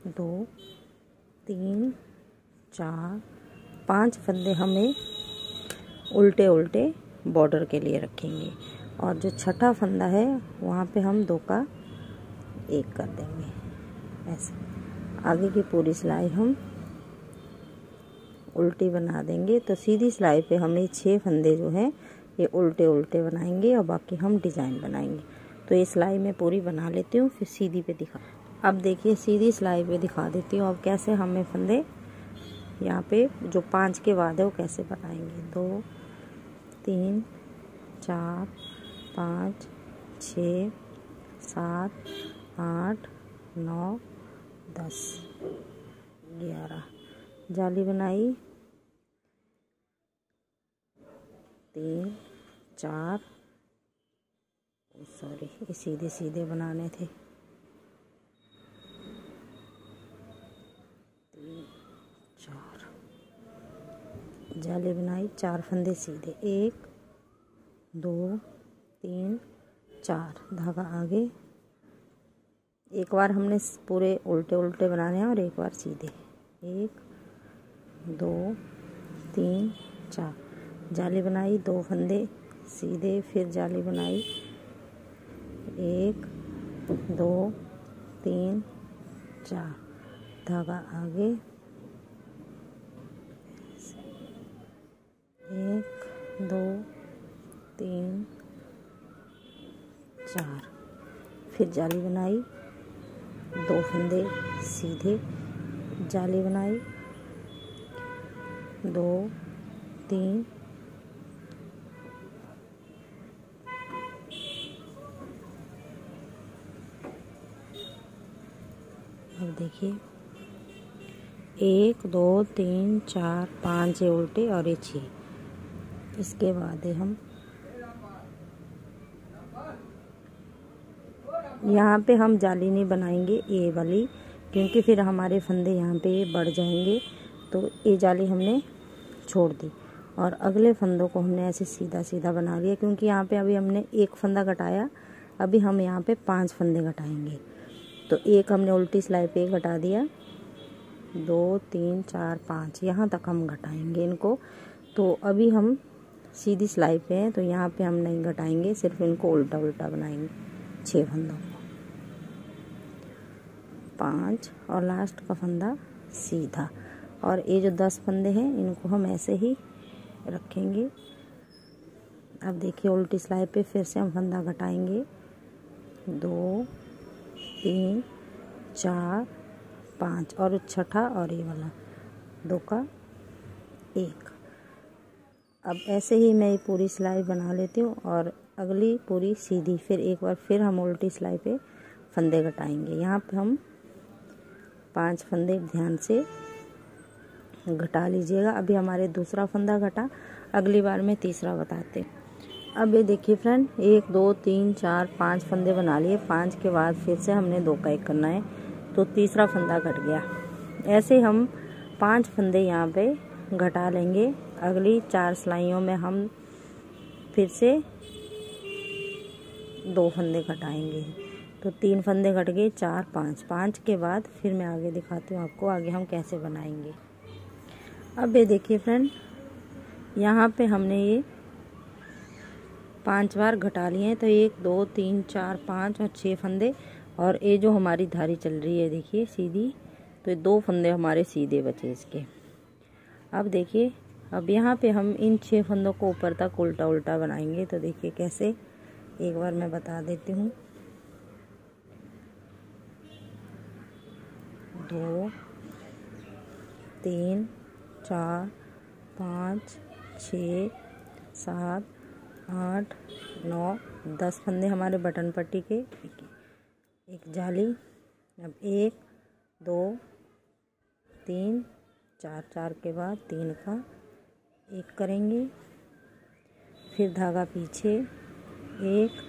2 3 4 5 फंदे हमें उल्टे उल्टे बॉर्डर के लिए रखेंगे और जो छठा फंदा है वहाँ पे हम 2 का 1 कर देंगे ऐसे। आगे की पूरी सिलाई हम उल्टी बना देंगे। तो सीधी सिलाई पे हमें 6 फंदे जो हैं ये उल्टे उल्टे बनाएंगे और बाकी हम डिज़ाइन बनाएंगे। तो ये सिलाई मैं पूरी बना लेती हूँ, फिर सीधी पे दिखा। अब देखिए सीधी सिलाई पे दिखा देती हूँ अब कैसे हमें फंदे यहाँ पे जो 5 के बाद है वो कैसे बनाएंगे। 2 3 4 5 6 7 8 9 10 11, जाली बनाई, 3 4, सॉरी ये सीधे सीधे बनाने थे, 3 4, जाली बनाई, 4 फंदे सीधे, 1 2 3 4, धागा आगे। एक बार हमने पूरे उल्टे उल्टे बनाने हैं और एक बार सीधे। 1 2 3 4, जाली बनाई, 2 फंदे सीधे, फिर जाली बनाई, 1 2 3 4, धागा आगे, 1 2 3 4, फिर जाली बनाई, 2 फंदे सीधे, जाली बनाई, 2 3 4, अब देखिए 1 2 3 4 5 ये उल्टे और ये 6। इसके बाद हम यहाँ पे हम जाली नहीं बनाएंगे ये वाली, क्योंकि फिर हमारे फंदे यहाँ पे बढ़ जाएंगे। तो ये जाली हमने छोड़ दी और अगले फंदों को हमने ऐसे सीधा सीधा बना लिया, क्योंकि यहाँ पे अभी हमने एक फंदा घटाया, अभी हम यहाँ पे 5 फंदे घटाएंगे। तो एक हमने उल्टी सिलाई पे घटा दिया, 2 3 4 5 यहाँ तक हम घटाएंगे इनको। तो अभी हम सीधी सिलाई पे हैं, तो यहाँ पे हम नहीं घटाएंगे, सिर्फ इनको उल्टा उल्टा बनाएंगे 6 फंदों को, 5 और लास्ट का फंदा सीधा। और ये जो 10 फंदे हैं इनको हम ऐसे ही रखेंगे। अब देखिए उल्टी सिलाई पे फिर से हम फंदा घटाएंगे, 2 3 4 5 और छठा और ये वाला 2 का 1। अब ऐसे ही मैं ये पूरी सिलाई बना लेती हूँ और अगली पूरी सीधी। फिर एक बार फिर हम उल्टी सिलाई पे फंदे घटाएंगे। यहाँ पे हम 5 फंदे ध्यान से घटा लीजिएगा। अभी हमारे दूसरा फंदा घटा, अगली बार में तीसरा बताते। अब ये देखिए फ्रेंड 1 2 3 4 5 फंदे बना लिए। 5 के बाद फिर से हमने 2 का 1 करना है, तो तीसरा फंदा घट गया। ऐसे हम 5 फंदे यहाँ पे घटा लेंगे। अगली 4 सिलाइयों में हम फिर से 2 फंदे घटाएंगे, तो 3 फंदे घट गए, 4 5 के बाद फिर मैं आगे दिखाती हूँ आपको आगे हम कैसे बनाएंगे। अब ये देखिए फ्रेंड यहाँ पे हमने ये 5 बार घटा लिए हैं, तो 1 2 3 4 5 और 6 फंदे। और ये जो हमारी धारी चल रही है देखिए सीधी, तो ये 2 फंदे हमारे सीधे बचे इसके। अब देखिए अब यहाँ पे हम इन 6 फंदों को ऊपर तक उल्टा उल्टा बनाएंगे। तो देखिए कैसे, एक बार मैं बता देती हूँ। 2 3 4 5 6 7 8 9 10 फंदे हमारे बटन पट्टी के, एक जाली। अब 1 2 3 4 के बाद 3 का 1 करेंगे, फिर धागा पीछे 1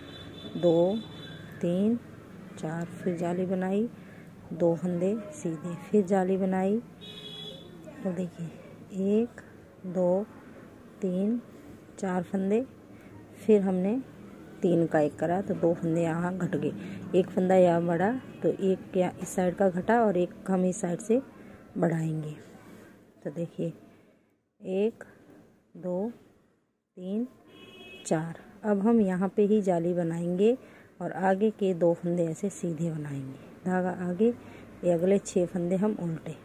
2 3 4, फिर जाली बनाई, 2 फंदे सीधे, फिर जाली बनाई। तो देखिए 1 2 3 4 फंदे, फिर हमने 3 का 1 करा, तो 2 फंदे यहाँ घट गए। एक फंदा यहाँ बढ़ा, तो एक या इस साइड का घटा और एक हम इस साइड से बढ़ाएंगे। तो देखिए 1 2 3 4। अब हम यहाँ पे ही जाली बनाएंगे और आगे के 2 फंदे ऐसे सीधे बनाएंगे। धागा आगे, ये अगले 6 फंदे हम उल्टे,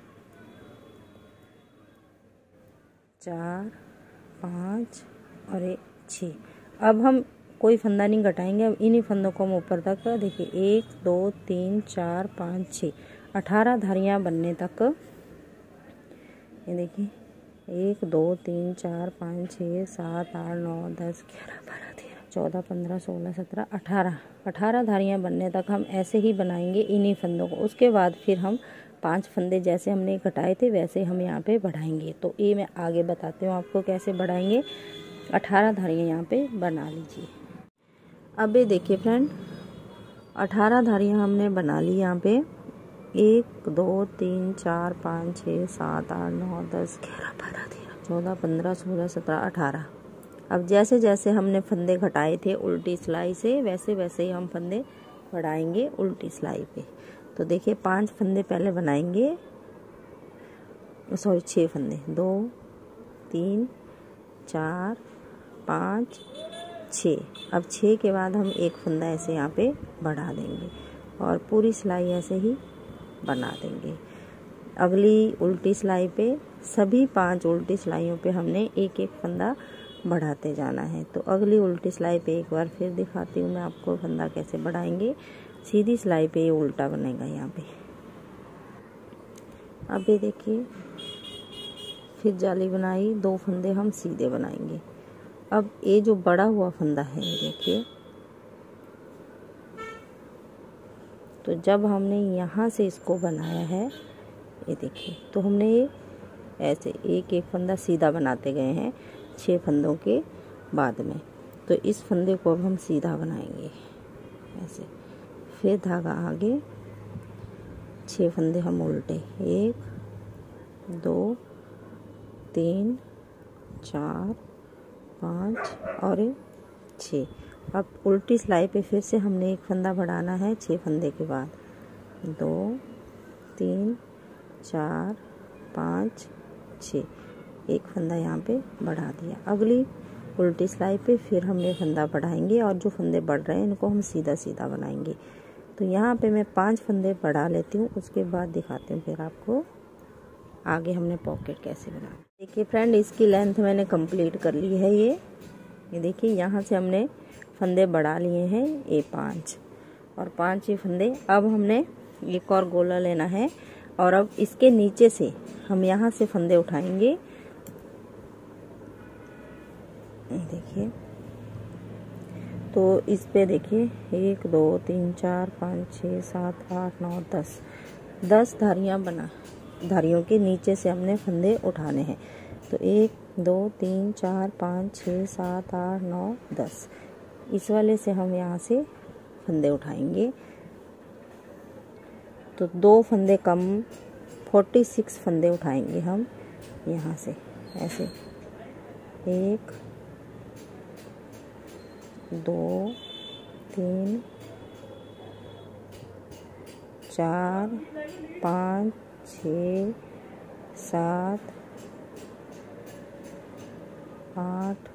4 5 और 6। अब हम कोई फंदा नहीं घटाएंगे, अब इन्हीं फंदों को हम ऊपर तक, देखिए 1 2 3 4 5 6 18 धारियाँ बनने तक। ये देखिए 1 2 3 4 5 6 7 8 9 10 11 12 13 14 15 16 17 18 धारियाँ बनने तक हम ऐसे ही बनाएंगे इन्हीं फंदों को। उसके बाद फिर हम 5 फंदे जैसे हमने घटाए थे वैसे हम यहाँ पे बढ़ाएंगे। तो ये मैं आगे बताती हूँ आपको कैसे बढ़ाएंगे। 18 धारियाँ यहाँ पे बना लीजिए। अब ये देखिए फ्रेंड 18 धारियाँ हमने बना ली यहाँ पे। 1 2 3 4 5 6 7 8 9 10 11 12 13 14 15 16 17 18। अब जैसे जैसे हमने फंदे घटाए थे उल्टी सिलाई से, वैसे वैसे ही हम फंदे बढ़ाएंगे उल्टी सिलाई पे। तो देखिए 5 फंदे पहले बनाएंगे, सॉरी 6 फंदे, 2 3 4 5 6। अब 6 के बाद हम एक फंदा ऐसे यहाँ पे बढ़ा देंगे और पूरी सिलाई ऐसे ही बना देंगे। अगली उल्टी सिलाई पे सभी 5 उल्टी सिलाइयों पे हमने एक एक फंदा बढ़ाते जाना है। तो अगली उल्टी सिलाई पे एक बार फिर दिखाती हूँ मैं आपको फंदा कैसे बढ़ाएंगे। सीधी सिलाई पे ये उल्टा बनेगा यहाँ पे। अब ये देखिए फिर जाली बनाई, 2 फंदे हम सीधे बनाएंगे। अब ये जो बड़ा हुआ फंदा है देखिए, तो जब हमने यहाँ से इसको बनाया है, ये देखिए, तो हमने ये ऐसे एक एक फंदा सीधा बनाते गए हैं 6 फंदों के बाद में। तो इस फंदे को अब हम सीधा बनाएंगे ऐसे, फिर धागा आगे, 6 फंदे हम उल्टे, 1 2 3 4 5 और 6। अब उल्टी सिलाई पे फिर से हमने एक फंदा बढ़ाना है 6 फंदे के बाद, 2 3 4 5 6, एक फंदा यहाँ पे बढ़ा दिया। अगली उल्टी सिलाई पे फिर हम ये फंदा बढ़ाएंगे और जो फंदे बढ़ रहे हैं इनको हम सीधा सीधा बनाएंगे। तो यहाँ पे मैं 5 फंदे बढ़ा लेती हूँ, उसके बाद दिखाती हूँ फिर आपको आगे हमने पॉकेट कैसे बनाना। देखिए फ्रेंड, इसकी लेंथ मैंने कंप्लीट कर ली है। ये देखिए, यहाँ से हमने फंदे बढ़ा लिए हैं, ये 5 और 5 ये फंदे। अब हमने एक और गोला लेना है और अब इसके नीचे से हम यहाँ से फंदे उठाएंगे। देखिए, तो इस पे देखिए 1 2 3 4 5 6 7 8 9 10 धारियों के नीचे से हमने फंदे उठाने हैं। तो 1 2 3 4 5 6 7 8 9 10, इस वाले से हम यहाँ से फंदे उठाएंगे। तो 2 फंदे कम, 46 फंदे उठाएंगे हम यहाँ से ऐसे, 1 2 3 4 5 6 7 8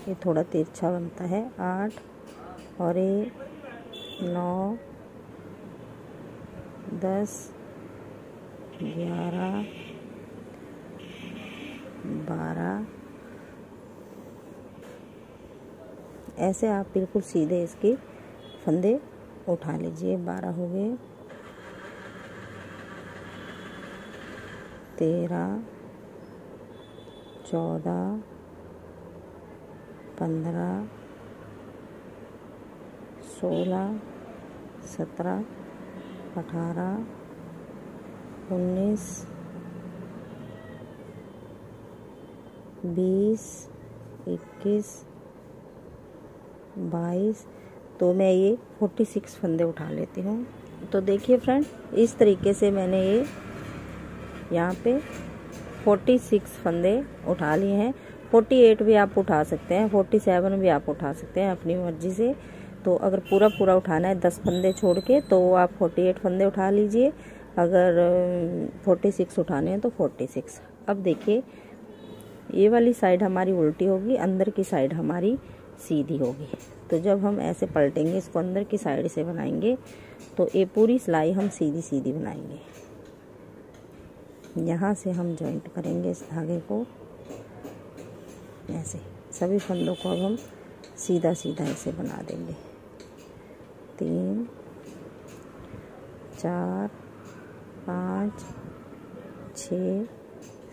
ये थोड़ा तिरछा बनता है, 8 और ये 9 10 11 12, ऐसे आप बिल्कुल सीधे इसके फंदे उठा लीजिए। 12 हो गए, 13 14 15 16 17 18 19 20 21 22। तो मैं ये 46 फंदे उठा लेती हूँ। तो देखिए फ्रेंड, इस तरीके से मैंने ये यहाँ पे 46 फंदे उठा लिए हैं। 48 भी आप उठा सकते हैं, 47 भी आप उठा सकते हैं अपनी मर्जी से। तो अगर पूरा उठाना है 10 फंदे छोड़ के, तो आप 48 फंदे उठा लीजिए। अगर 46 उठाने हैं तो 46। अब देखिए, ये वाली साइड हमारी उल्टी होगी, अंदर की साइड हमारी सीधी होगी। तो जब हम ऐसे पलटेंगे, इसको अंदर की साइड से बनाएंगे, तो ये पूरी सिलाई हम सीधी सीधी बनाएंगे। यहाँ से हम जॉइंट करेंगे इस धागे को ऐसे, सभी फंदों को अब हम सीधा सीधा ऐसे बना देंगे। 3 4 5 6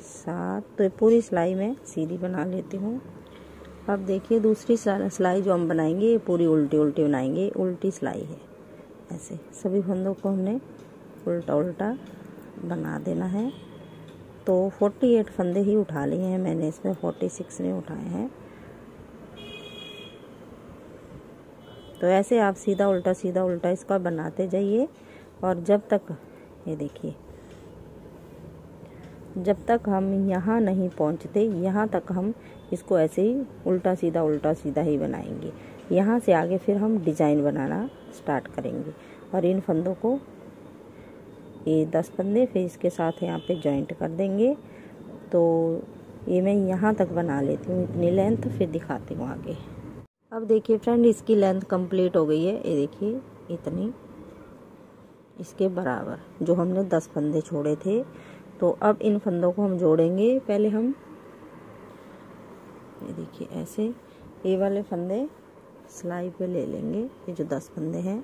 7। तो ये पूरी सिलाई मैं सीधी बना लेती हूँ। अब देखिए, दूसरी सिलाई जो हम बनाएंगे ये पूरी उल्टी उल्टी बनाएंगे, उल्टी सिलाई है। ऐसे सभी फंदों को हमने उल्टा उल्टा बना देना है। तो 48 फंदे ही उठा लिए हैं मैंने, इसमें 46 नहीं उठाए हैं। तो ऐसे आप सीधा उल्टा इसका बनाते जाइए, और जब तक, ये देखिए, जब तक हम यहाँ नहीं पहुँचते, यहाँ तक हम इसको ऐसे ही उल्टा सीधा ही बनाएंगे। यहाँ से आगे फिर हम डिजाइन बनाना स्टार्ट करेंगे। और इन फंदों को, ये 10 फंदे फिर इसके साथ यहाँ पे जॉइंट कर देंगे। तो ये मैं यहाँ तक बना लेती हूँ, इतनी लेंथ, फिर दिखाती हूँ आगे। अब देखिए फ्रेंड, इसकी लेंथ कंप्लीट हो गई है। ये देखिए, इतनी इसके बराबर जो हमने 10 फंदे छोड़े थे। तो अब इन फंदों को हम जोड़ेंगे। पहले हम, ये देखिए, ऐसे ये वाले फंदे सिलाई पे ले लेंगे, ये जो 10 फंदे हैं।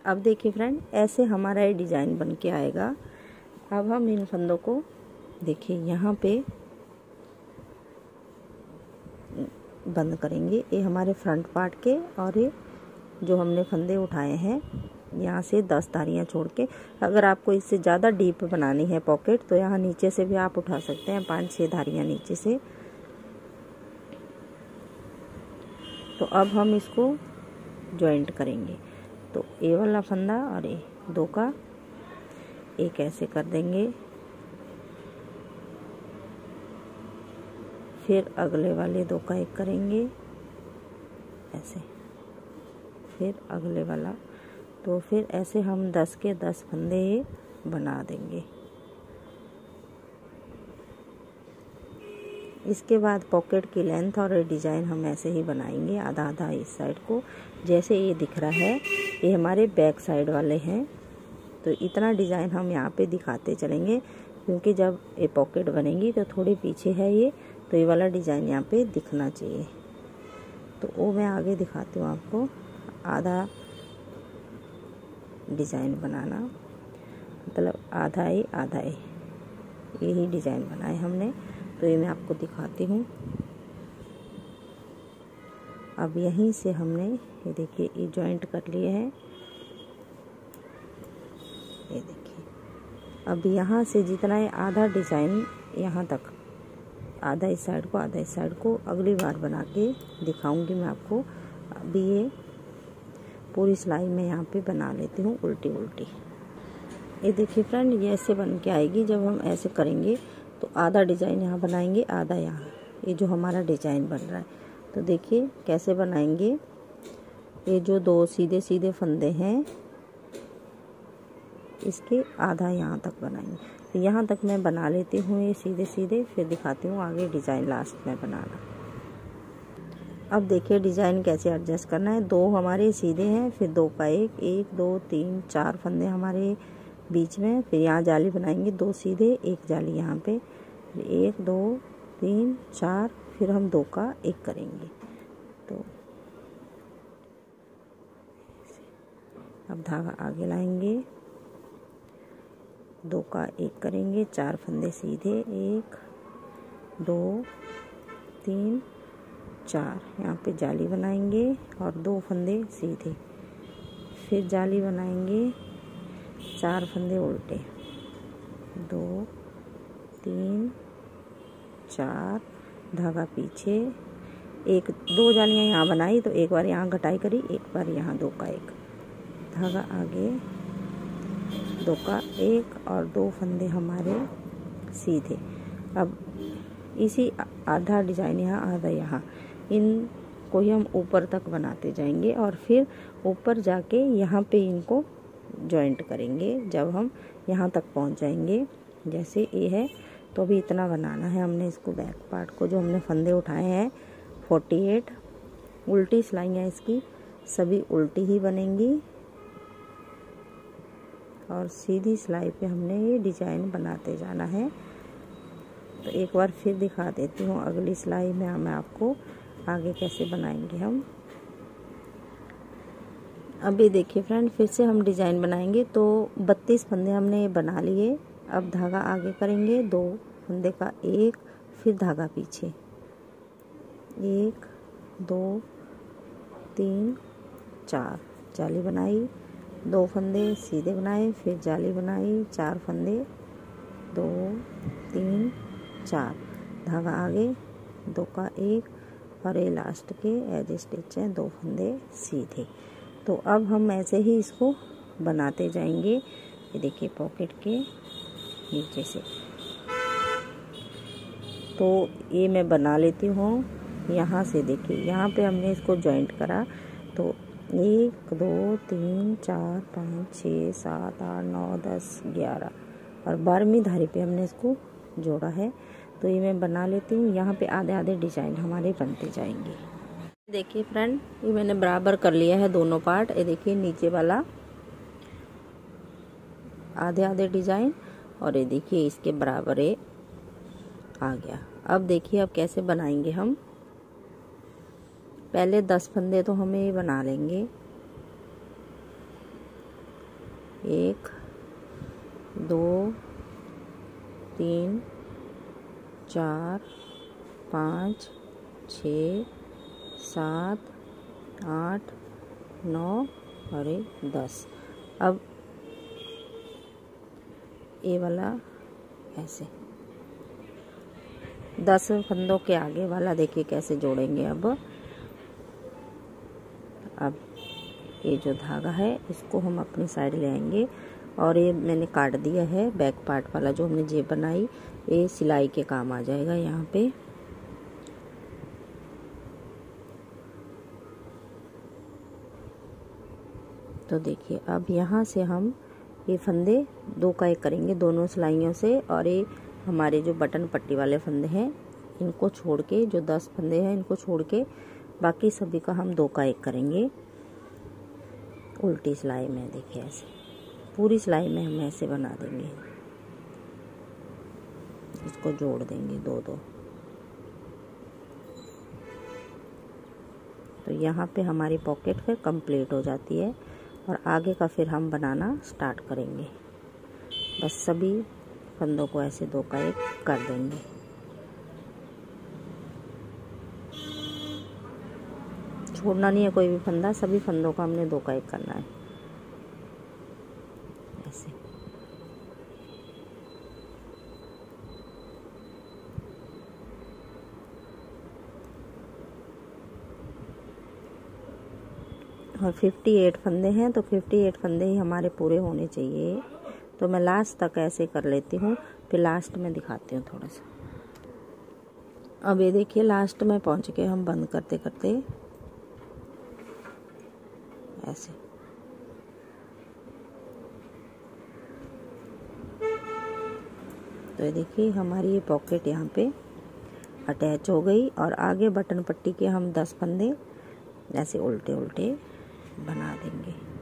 अब देखिए फ्रेंड, ऐसे हमारा ये डिज़ाइन बन के आएगा। अब हम इन फंदों को देखिए यहाँ पे बंद करेंगे। ये हमारे फ्रंट पार्ट के, और ये जो हमने फंदे उठाए हैं यहाँ से 10 धारियाँ छोड़ के। अगर आपको इससे ज़्यादा डीप बनानी है पॉकेट तो यहाँ नीचे से भी आप उठा सकते हैं, 5-6 धारियाँ नीचे से। तो अब हम इसको जॉइंट करेंगे। तो ये वाला फंदा और ये 2 का एक ऐसे कर देंगे, फिर अगले वाले 2 का एक करेंगे ऐसे, फिर अगले वाला। तो फिर ऐसे हम 10 के 10 फंदे बना देंगे। इसके बाद पॉकेट की लेंथ और डिज़ाइन हम ऐसे ही बनाएंगे, आधा आधा इस साइड को। जैसे ये दिख रहा है ये हमारे बैक साइड वाले हैं, तो इतना डिज़ाइन हम यहाँ पे दिखाते चलेंगे, क्योंकि जब ये पॉकेट बनेगी तो थोड़ी पीछे है ये, तो ये वाला डिज़ाइन यहाँ पे दिखना चाहिए। तो वो मैं आगे दिखाती हूँ आपको। आधा डिज़ाइन बनाना मतलब आधा ही यही डिज़ाइन बनाए हमने। तो ये मैं आपको दिखाती हूँ। अब यहीं से हमने ये देखिए ये जॉइंट कर लिए हैं, ये देखिए। अब यहाँ से जितना है आधा डिज़ाइन यहाँ तक, आधा इस साइड को आधा इस साइड को अगली बार बना के दिखाऊंगी मैं आपको। अभी ये पूरी सिलाई में यहाँ पे बना लेती हूँ उल्टी उल्टी। ये देखिए फ्रेंड, ये ऐसे बन के आएगी। जब हम ऐसे करेंगे तो आधा डिज़ाइन यहाँ बनाएंगे, आधा यहाँ। ये जो हमारा डिज़ाइन बन रहा है, तो देखिए कैसे बनाएंगे। ये जो 2 सीधे सीधे फंदे हैं इसके आधा यहाँ तक बनाएंगे। तो यहाँ तक मैं बना लेती हूँ ये सीधे सीधे, फिर दिखाती हूँ आगे डिज़ाइन लास्ट में बनाना। अब देखिए डिज़ाइन कैसे एडजस्ट करना है। 2 हमारे सीधे हैं, फिर 2 का एक, 1 2 3 4 फंदे हमारे बीच में, फिर यहाँ जाली बनाएंगे 2 सीधे, 1 जाली यहाँ पे, फिर 1 2 3 4, फिर हम 2 का एक करेंगे। तो अब धागा आगे लाएंगे, 2 का एक करेंगे, 4 फंदे सीधे, 1 2 3 4, यहाँ पे जाली बनाएंगे और 2 फंदे सीधे, फिर जाली बनाएंगे, 4 फंदे उल्टे, 2 3 4, धागा पीछे, 2 जालियाँ यहाँ बनाई, तो एक बार यहाँ घटाई करी, एक बार यहाँ 2 का एक, धागा आगे, 2 का एक और 2 फंदे हमारे सीधे। अब इसी आधा डिज़ाइन यहाँ आधा यहाँ, इनको ही हम ऊपर तक बनाते जाएंगे और फिर ऊपर जाके यहाँ पे इनको जॉइंट करेंगे जब हम यहाँ तक पहुँच जाएंगे। जैसे ये है तो भी इतना बनाना है हमने इसको। बैक पार्ट को जो हमने फंदे उठाए हैं 48, उल्टी सिलाइयाँ इसकी सभी उल्टी ही बनेंगी और सीधी सिलाई पे हमने ये डिज़ाइन बनाते जाना है। तो एक बार फिर दिखा देती हूँ अगली सिलाई में मैं आपको आगे कैसे बनाएंगे हम। अभी देखिए फ्रेंड, फिर से हम डिज़ाइन बनाएंगे। तो 32 फंदे हमने बना लिए। अब धागा आगे करेंगे, 2 फंदे का एक, फिर धागा पीछे, 1 2 3 4, जाली बनाई, 2 फंदे सीधे बनाए, फिर जाली बनाई, 4 फंदे, 2 3 4, धागा आगे, 2 का एक और ये लास्ट के एज स्टिच हैं 2 फंदे सीधे। तो अब हम ऐसे ही इसको बनाते जाएंगे। ये देखिए पॉकेट के नीचे से। तो ये मैं बना लेती हूँ यहाँ से। देखिए यहाँ पे हमने इसको जॉइंट करा, तो 1 2 3 4 5 6 7 8 9 10 11 और 12वीं धारी पे हमने इसको जोड़ा है। तो ये मैं बना लेती हूँ। यहाँ पे आधे आधे डिज़ाइन हमारे बनते जाएंगे। देखिए फ्रेंड, ये मैंने बराबर कर लिया है दोनों पार्ट। ये देखिए नीचे वाला आधे आधे डिज़ाइन और ये देखिए इसके बराबर ये आ गया। अब देखिए अब कैसे बनाएंगे हम। पहले 10 फंदे तो हमें ये बना लेंगे, 1 2 3 4 5 6 7 8 9 और 10। अब ये वाला ऐसे 10 फंदों के आगे वाला देखिए कैसे जोड़ेंगे। अब ये जो धागा है इसको हम अपनी साइड ले आएंगे और ये मैंने काट दिया है बैक पार्ट वाला जो हमने जेब बनाई, ये सिलाई के काम आ जाएगा यहाँ पे। तो देखिए अब यहाँ से हम ये फंदे 2 का 1 करेंगे दोनों सिलाइयों से, और ये हमारे जो बटन पट्टी वाले फंदे हैं इनको छोड़ के, जो 10 फंदे हैं इनको छोड़ के बाकी सभी का हम 2 का 1 करेंगे उल्टी सिलाई में। देखिए ऐसे पूरी सिलाई में हम ऐसे बना देंगे, इसको जोड़ देंगे 2-2। तो यहाँ पे हमारी पॉकेट फिर कंप्लीट हो जाती है और आगे का फिर हम बनाना स्टार्ट करेंगे। बस सभी फंदों को ऐसे 2 का 1 कर देंगे। छोड़ना नहीं है कोई भी फंदा, सभी फंदों का हमने 2 का 1 करना है ऐसे। और 58 फंदे हैं तो 58 फंदे ही हमारे पूरे होने चाहिए। तो मैं लास्ट तक ऐसे कर लेती हूँ, फिर लास्ट में दिखाती हूँ थोड़ा सा। अब ये देखिए लास्ट में पहुँच के हम बंद करते करते ऐसे। तो ये देखिए हमारी ये पॉकेट यहाँ पे अटैच हो गई और आगे बटन पट्टी के हम 10 फंदे ऐसे उल्टे उल्टे बना देंगे।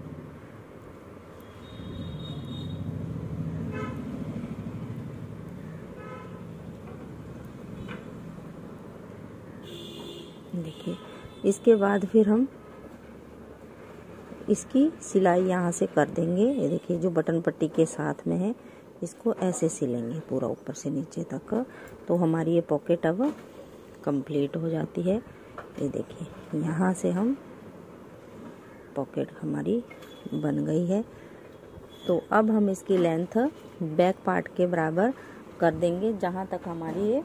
देखिए इसके बाद फिर हम इसकी सिलाई यहाँ से कर देंगे। ये देखिए जो बटन पट्टी के साथ में है इसको ऐसे सिलेंगे पूरा ऊपर से नीचे तक। तो हमारी ये पॉकेट अब कंप्लीट हो जाती है। ये देखिए यहाँ से हम पॉकेट हमारी बन गई है। तो अब हम इसकी लेंथ बैक पार्ट के बराबर कर देंगे जहाँ तक हमारी ये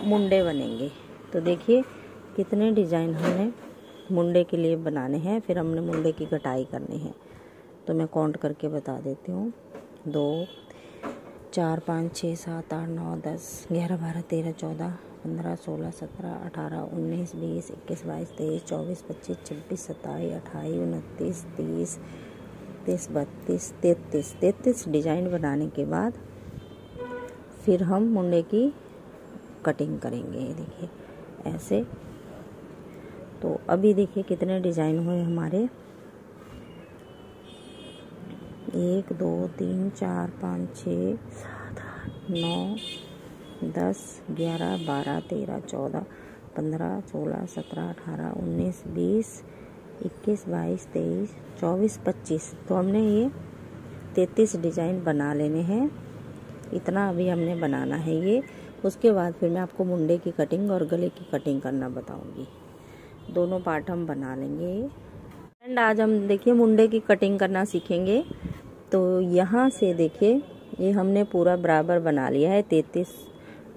मुंडे बनेंगे। तो देखिए कितने डिज़ाइन हमने मुंडे के लिए बनाने हैं, फिर हमने मुंडे की कटाई करनी है। तो मैं काउंट करके बता देती हूँ 2 4 5 6 7 8 9 10 11 12 13 14 15 16 17 18 19 20 21 22 23 24 25 26 27 28 29 30 31 32 33 डिज़ाइन बनाने के बाद फिर हम मुंडे की कटिंग करेंगे। ये देखिए ऐसे। तो अभी देखिए कितने डिज़ाइन हुए हमारे 1 2 3 4 5 6 7 8 9 10 11 12 13 14 15 16 17 18 19 20 21 22 23 24 25। तो हमने ये 33 डिज़ाइन बना लेने हैं। इतना अभी हमने बनाना है ये। उसके बाद फिर मैं आपको मुंडे की कटिंग और गले की कटिंग करना बताऊंगी। दोनों पार्ट हम बना लेंगे। एंड आज हम देखिए मुंडे की कटिंग करना सीखेंगे। तो यहाँ से देखिए ये हमने पूरा बराबर बना लिया है, 33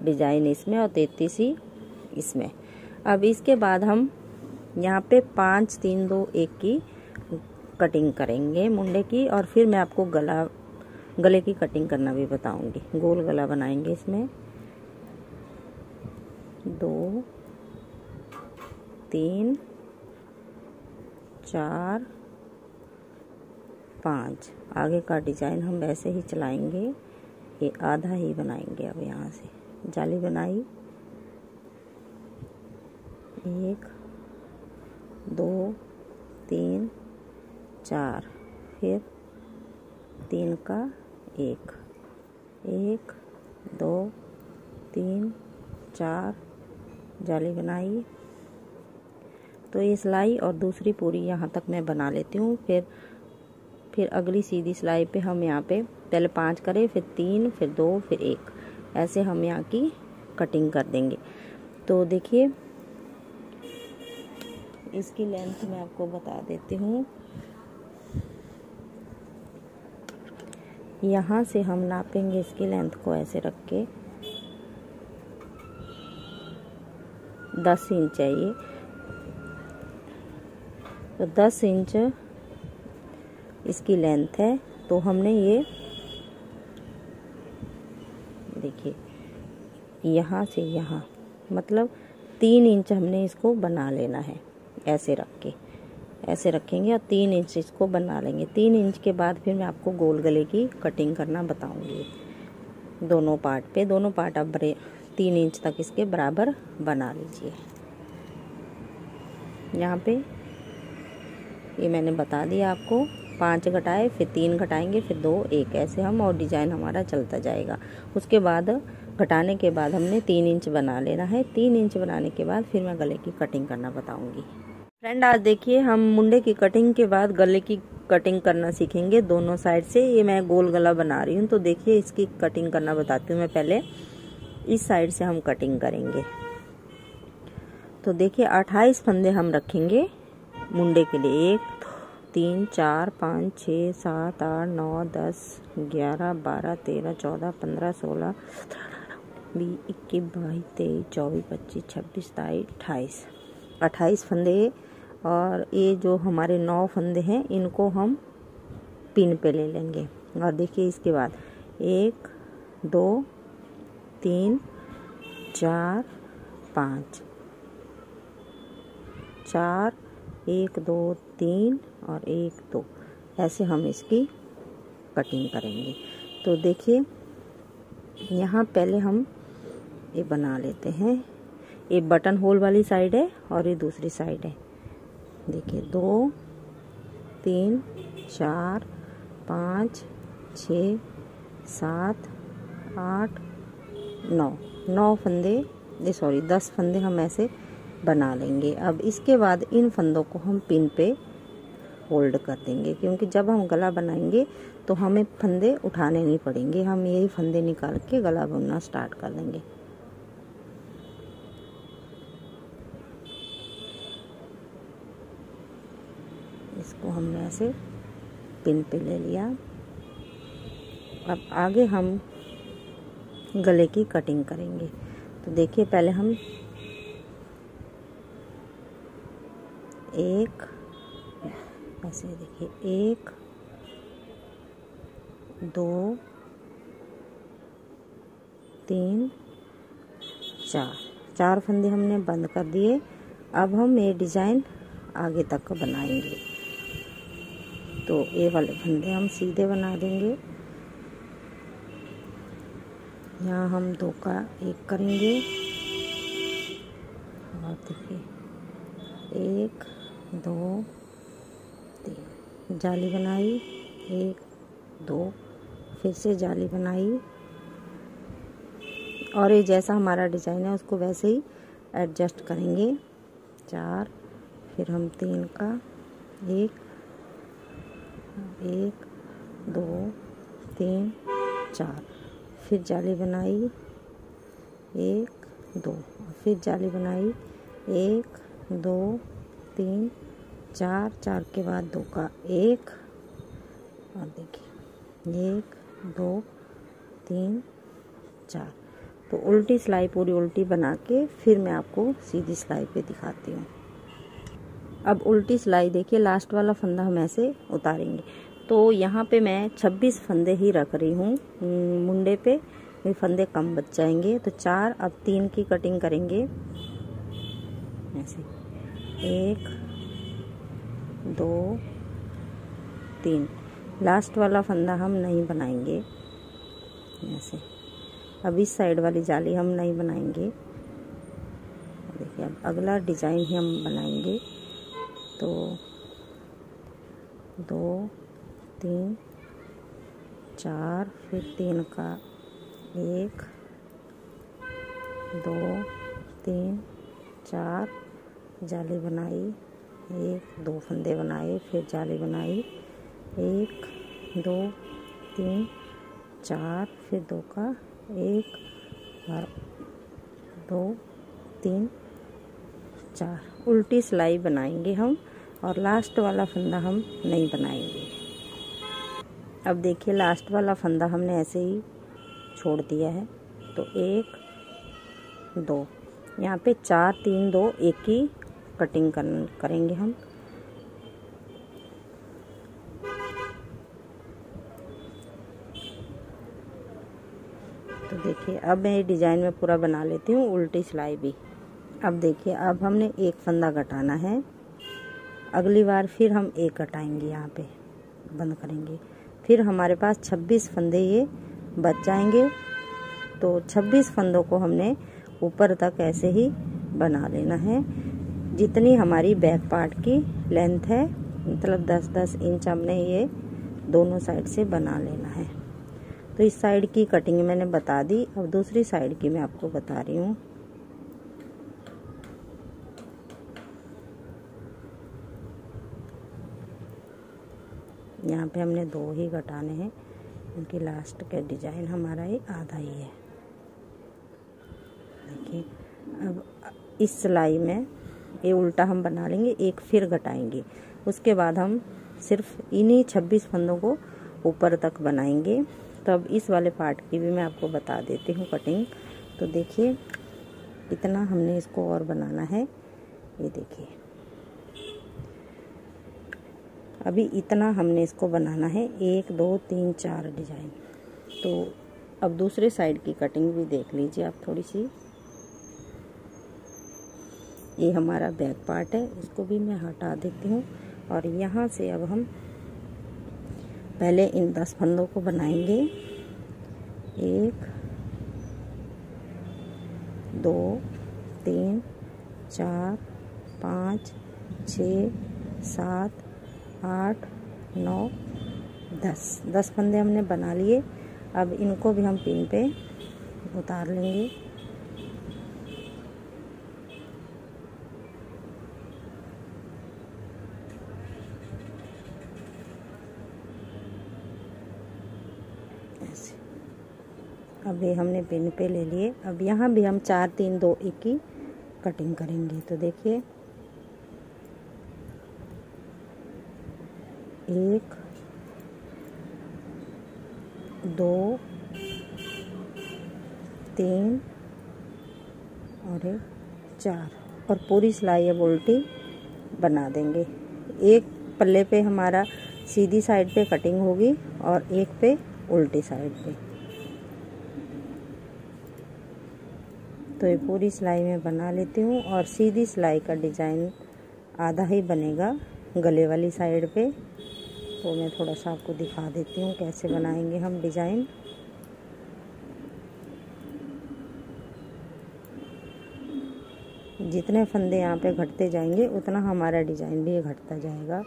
डिज़ाइन इसमें और 33 ही इसमें। अब इसके बाद हम यहाँ पे 5 3 2 1 की कटिंग करेंगे मुंडे की, और फिर मैं आपको गले की कटिंग करना भी बताऊंगी। गोल गला बनाएंगे इसमें 2 3 4 5। आगे का डिज़ाइन हम वैसे ही चलाएंगे, ये आधा ही बनाएंगे। अब यहाँ से जाली बनाई 1 2 3 4, फिर 3 का 1 1 2 3 4 जाली बनाई। तो ये सिलाई और दूसरी पूरी यहाँ तक मैं बना लेती हूँ, फिर अगली सीधी सिलाई पे हम यहाँ पे पहले 5 करें, फिर 3, फिर 2, फिर 1, ऐसे हम यहाँ की कटिंग कर देंगे। तो देखिए इसकी लेंथ मैं आपको बता देती हूँ। यहाँ से हम नापेंगे इसकी लेंथ को ऐसे रख के, 10 इंच है ये, तो 10 इंच इसकी लेंथ है। तो हमने ये देखिए यहाँ से यहाँ मतलब 3 इंच हमने इसको बना लेना है, ऐसे रख के, ऐसे रखेंगे और 3 इंच इसको बना लेंगे। 3 इंच के बाद फिर मैं आपको गोल गले की कटिंग करना बताऊंगी दोनों पार्ट पे। दोनों पार्ट आप 3 इंच तक इसके बराबर बना लीजिए। यहाँ पे ये मैंने बता दिया आपको, 5 घटाए, फिर 3 घटाएंगे, फिर 2, 1, ऐसे हम और डिजाइन हमारा चलता जाएगा। उसके बाद घटाने के बाद हमने 3 इंच बना लेना है। 3 इंच बनाने के बाद फिर मैं गले की कटिंग करना बताऊंगी। फ्रेंड आज देखिए हम मुंडे की कटिंग के बाद गले की कटिंग करना सीखेंगे दोनों साइड से। ये मैं गोल गला बना रही हूँ, तो देखिए इसकी कटिंग करना बताती हूँ मैं। पहले इस साइड से हम कटिंग करेंगे। तो देखिए 28 फंदे हम रखेंगे मुंडे के लिए। 1, 2, 3, 4, 5, 6, 7, 8, 9, 10, 11, 12, 13, 14, 15, 16, 20, 21, 22, 23, 24, 25, 26, 27, 28 फंदे। और ये जो हमारे 9 फंदे हैं इनको हम पिन पे ले लेंगे। और देखिए इसके बाद 1, 2, 3, 4, 5, 4, 1, 2, 3 और 1, 2, ऐसे हम इसकी कटिंग करेंगे। तो देखिए यहाँ पहले हम ये बना लेते हैं। ये बटन होल वाली साइड है और ये दूसरी साइड है। देखिए 2, 3, 4, 5, 6, 7, 8, 9 फंदे, 10 फंदे हम ऐसे बना लेंगे। अब इसके बाद इन फंदों को हम पिन पे होल्ड कर देंगे, क्योंकि जब हम गला बनाएंगे तो हमें फंदे उठाने नहीं पड़ेंगे। हम यही फंदे निकाल के गला बुनना स्टार्ट कर देंगे। इसको हमने ऐसे पिन पे ले लिया। अब आगे हम गले की कटिंग करेंगे। तो देखिए पहले हम 1 ऐसे, देखिए 1, 2, 3, 4 फंदे हमने बंद कर दिए। अब हम ये डिजाइन आगे तक बनाएंगे। तो ये वाले फंदे हम सीधे बना देंगे। यहाँ हम 2 का 1 करेंगे और देखिए 1, 2, 3 जाली बनाई, 1, 2, फिर से जाली बनाई। और ये जैसा हमारा डिजाइन है उसको वैसे ही एडजस्ट करेंगे। 4, फिर हम 3 का 1, 2, 3, 4, फिर जाली बनाई, 1, 2, फिर जाली बनाई, 1, 2, 3, 4 के बाद 2 का 1 और देखिए 1, 2, 3, 4। तो उल्टी सिलाई पूरी उल्टी बना के फिर मैं आपको सीधी सिलाई पे दिखाती हूँ। अब उल्टी सिलाई देखिए, लास्ट वाला फंदा हम ऐसे उतारेंगे। तो यहाँ पे मैं 26 फंदे ही रख रही हूँ मुंडे पे, ये फंदे कम बच जाएंगे। तो 4, अब 3 की कटिंग करेंगे ऐसे, 1, 2, 3। लास्ट वाला फंदा हम नहीं बनाएंगे ऐसे। अब इस साइड वाली जाली हम नहीं बनाएंगे। देखिए अब अगला डिजाइन ही हम बनाएंगे। तो 2, 3, 4, फिर 3 का 1, 2, 3, 4 जाली बनाई, 1, 2 फंदे बनाए, फिर जाली बनाई, 1 2 3 4, फिर 2 का 1 और 2 3 4 उल्टी सिलाई बनाएंगे हम, और लास्ट वाला फंदा हम नहीं बनाएंगे। अब देखिए लास्ट वाला फंदा हमने ऐसे ही छोड़ दिया है। तो 1 2 यहाँ पे 4 3 2 1 की कटिंग करेंगे हम। तो देखिए अब मैं ये डिज़ाइन में पूरा बना लेती हूँ उल्टी सिलाई भी। अब देखिए अब हमने एक फंदा घटाना है, अगली बार फिर हम एक घटाएंगे, यहाँ पे बंद करेंगे, फिर हमारे पास 26 फंदे ये बच जाएंगे। तो 26 फंदों को हमने ऊपर तक ऐसे ही बना लेना है, जितनी हमारी बैक पार्ट की लेंथ है, मतलब 10-10 इंच हमने ये दोनों साइड से बना लेना है। तो इस साइड की कटिंग मैंने बता दी, अब दूसरी साइड की मैं आपको बता रही हूँ। यहाँ पे हमने 2 ही घटाने हैं, क्योंकि लास्ट का डिजाइन हमारा ये आधा ही है। देखिए अब इस सिलाई में ये उल्टा हम बना लेंगे, एक फिर घटाएंगे, उसके बाद हम सिर्फ इन्हीं 26 फंदों को ऊपर तक बनाएंगे। तो अब इस वाले पार्ट की भी मैं आपको बता देती हूँ कटिंग। तो देखिए इतना हमने इसको और बनाना है, ये देखिए अभी इतना हमने इसको बनाना है, 1 2 3 4 डिजाइन। तो अब दूसरे साइड की कटिंग भी देख लीजिए आप थोड़ी सी। ये हमारा बैक पार्ट है, इसको भी मैं हटा देती हूँ, और यहाँ से अब हम पहले इन 10 फंदों को बनाएंगे। 1 2 3 4 5 6 7 8 9 10 फंदे हमने बना लिए। अब इनको भी हम पिन पे उतार लेंगे। ऐसे अब ये हमने पिन पे ले लिए। अब यहाँ भी हम 4 3 2 1 की कटिंग करेंगे। तो देखिए 1 2 3 और 4, और पूरी सिलाई अब उल्टी बना देंगे। एक पल्ले पे हमारा सीधी साइड पे कटिंग होगी और एक पे उल्टी साइड पे। तो ये पूरी सिलाई में बना लेती हूँ, और सीधी सिलाई का डिज़ाइन आधा ही बनेगा गले वाली साइड पे। तो मैं थोड़ा सा आपको दिखा देती हूँ कैसे बनाएंगे हम डिज़ाइन। जितने फंदे यहाँ पे घटते जाएंगे उतना हमारा डिज़ाइन भी घटता जाएगा।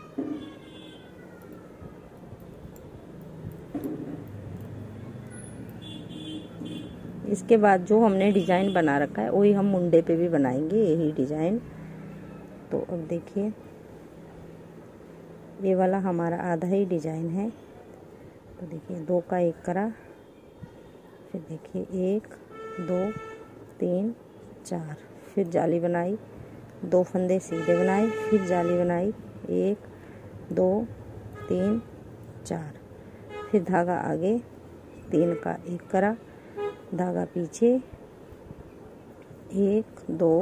इसके बाद जो हमने डिज़ाइन बना रखा है वही हम मुंडे पे भी बनाएंगे, यही डिज़ाइन। तो अब देखिए ये वाला हमारा आधा ही डिज़ाइन है। तो देखिए 2 का 1 करा, फिर देखिए 1 2 3 4, फिर जाली बनाई, 2 फंदे सीधे बनाए, फिर जाली बनाई, 1 2 3 4, फिर धागा आगे, 3 का 1 करा, धागा पीछे, 1 2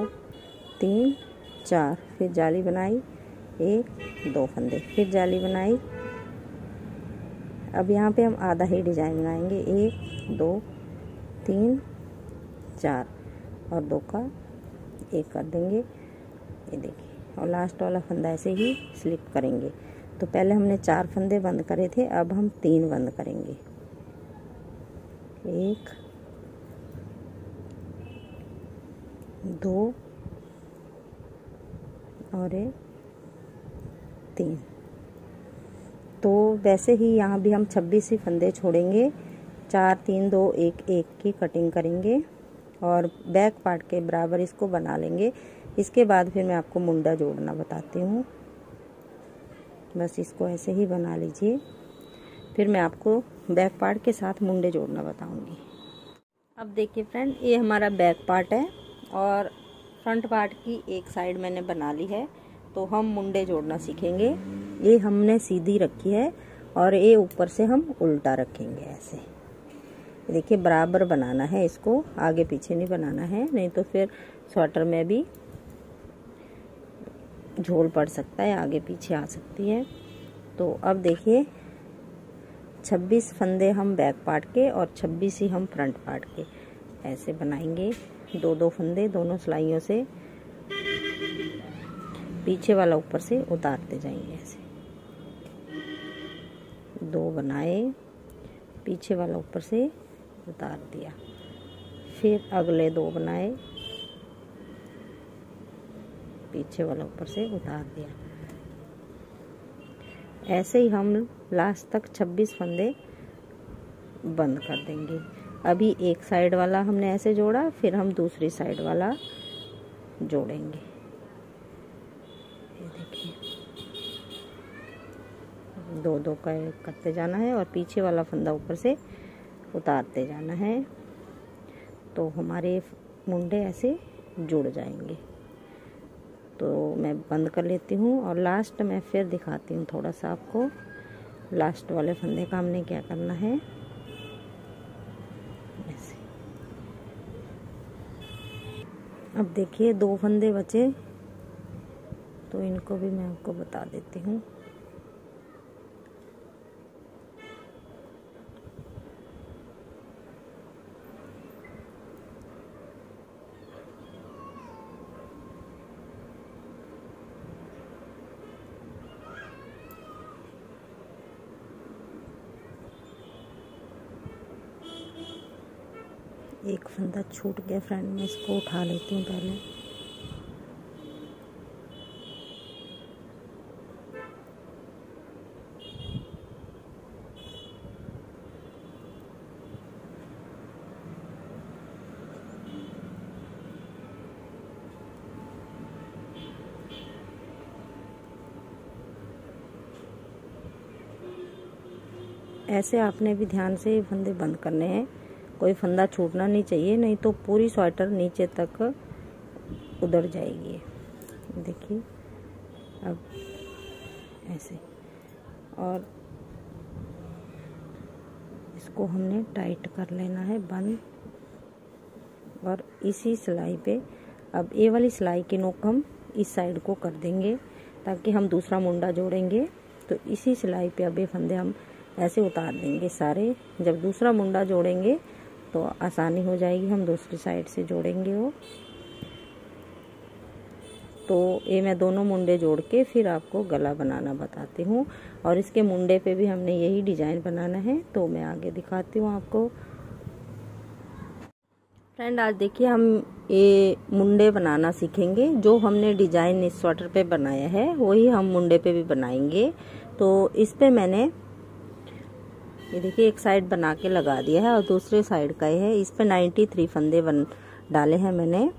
3 4, फिर जाली बनाई, 1 2 फंदे, फिर जाली बनाई। अब यहाँ पे हम आधा ही डिज़ाइन बनाएंगे, 1 2 3 4 और 2 का 1 कर देंगे, ये देखिए। और लास्ट वाला फंदा ऐसे ही स्लिप करेंगे। तो पहले हमने 4 फंदे बंद करे थे, अब हम 3 बंद करेंगे, 1 2 और 3। तो वैसे ही यहाँ भी हम 26 ही फंदे छोड़ेंगे, 4 3 2 1 1 की कटिंग करेंगे और बैक पार्ट के बराबर इसको बना लेंगे। इसके बाद फिर मैं आपको मुंडा जोड़ना बताती हूँ। बस इसको ऐसे ही बना लीजिए। फिर मैं आपको बैक पार्ट के साथ मुंडे जोड़ना बताऊंगी। अब देखिए फ्रेंड, ये हमारा बैक पार्ट है और फ्रंट पार्ट की एक साइड मैंने बना ली है। तो हम मुंडे जोड़ना सीखेंगे। ये हमने सीधी रखी है और ये ऊपर से हम उल्टा रखेंगे ऐसे। देखिए बराबर बनाना है इसको, आगे पीछे नहीं बनाना है, नहीं तो फिर स्वेटर में भी झोल पड़ सकता है, आगे पीछे आ सकती है। तो अब देखिए 26 फंदे हम बैक पार्ट के और 26 ही हम फ्रंट पार्ट के ऐसे बनाएंगे। 2-2 फंदे दोनों सिलाइयों से पीछे वाला ऊपर से उतारते जाएंगे ऐसे। 2 बनाए, पीछे वाला ऊपर से उतार दिया, फिर अगले 2 बनाए, पीछे वाला ऊपर से उतार दिया। ऐसे ही हम लास्ट तक 26 फंदे बंद कर देंगे। अभी एक साइड वाला हमने ऐसे जोड़ा, फिर हम दूसरी साइड वाला जोड़ेंगे। ये देखिए 2-2 करते जाना है और पीछे वाला फंदा ऊपर से उतारते जाना है। तो हमारे मुंडे ऐसे जुड़ जाएंगे। तो मैं बंद कर लेती हूँ और लास्ट में फिर दिखाती हूँ थोड़ा सा आपको लास्ट वाले फंदे का हमने क्या करना है। ऐसे अब देखिए 2 फंदे बचे, तो इनको भी मैं आपको बता देती हूँ। एक फंदा छूट गया फ्रेंड, मैं इसको उठा लेती हूँ पहले। ऐसे आपने भी ध्यान से फंदे बंद करने हैं, कोई फंदा छूटना नहीं चाहिए, नहीं तो पूरी स्वेटर नीचे तक उधर जाएगी। देखिए अब ऐसे, और इसको हमने टाइट कर लेना है बंद। और इसी सिलाई पे अब ये वाली सिलाई की नोक हम इस साइड को कर देंगे ताकि हम दूसरा मुंडा जोड़ेंगे। तो इसी सिलाई पे अब ये फंदे हम ऐसे उतार देंगे सारे। जब दूसरा मुंडा जोड़ेंगे तो आसानी हो जाएगी, हम दूसरी साइड से जोड़ेंगे वो। तो ये मैं दोनों मुंडे जोड़ के फिर आपको गला बनाना बताती हूँ। और इसके मुंडे पे भी हमने यही डिजाइन बनाना है, तो मैं आगे दिखाती हूँ आपको। फ्रेंड आज देखिए हम ये मुंडे बनाना सीखेंगे। जो हमने डिजाइन इस स्वेटर पे बनाया है वही हम मुंडे पे भी बनाएंगे। तो इस पे मैंने ये देखिए एक साइड बना के लगा दिया है और दूसरे साइड का है। इस पे 93 फंदे डाले हैं मैंने।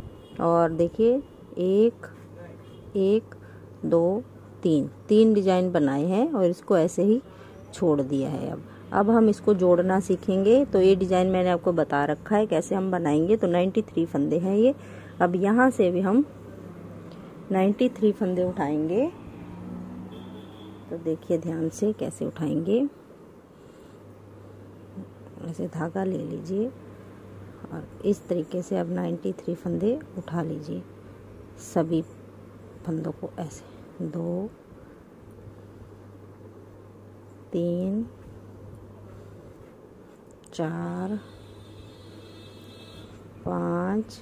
और देखिए 1 1 2 3 डिजाइन बनाए हैं और इसको ऐसे ही छोड़ दिया है। अब हम इसको जोड़ना सीखेंगे। तो ये डिजाइन मैंने आपको बता रखा है कैसे हम बनाएंगे। तो 93 फंदे हैं ये। अब यहाँ से भी हम 93 फंदे उठाएंगे। तो देखिए ध्यान से कैसे उठाएंगे। ऐसे धागा ले लीजिए और इस तरीके से अब 93 फंदे उठा लीजिए। सभी फंदों को ऐसे 2 3 4 5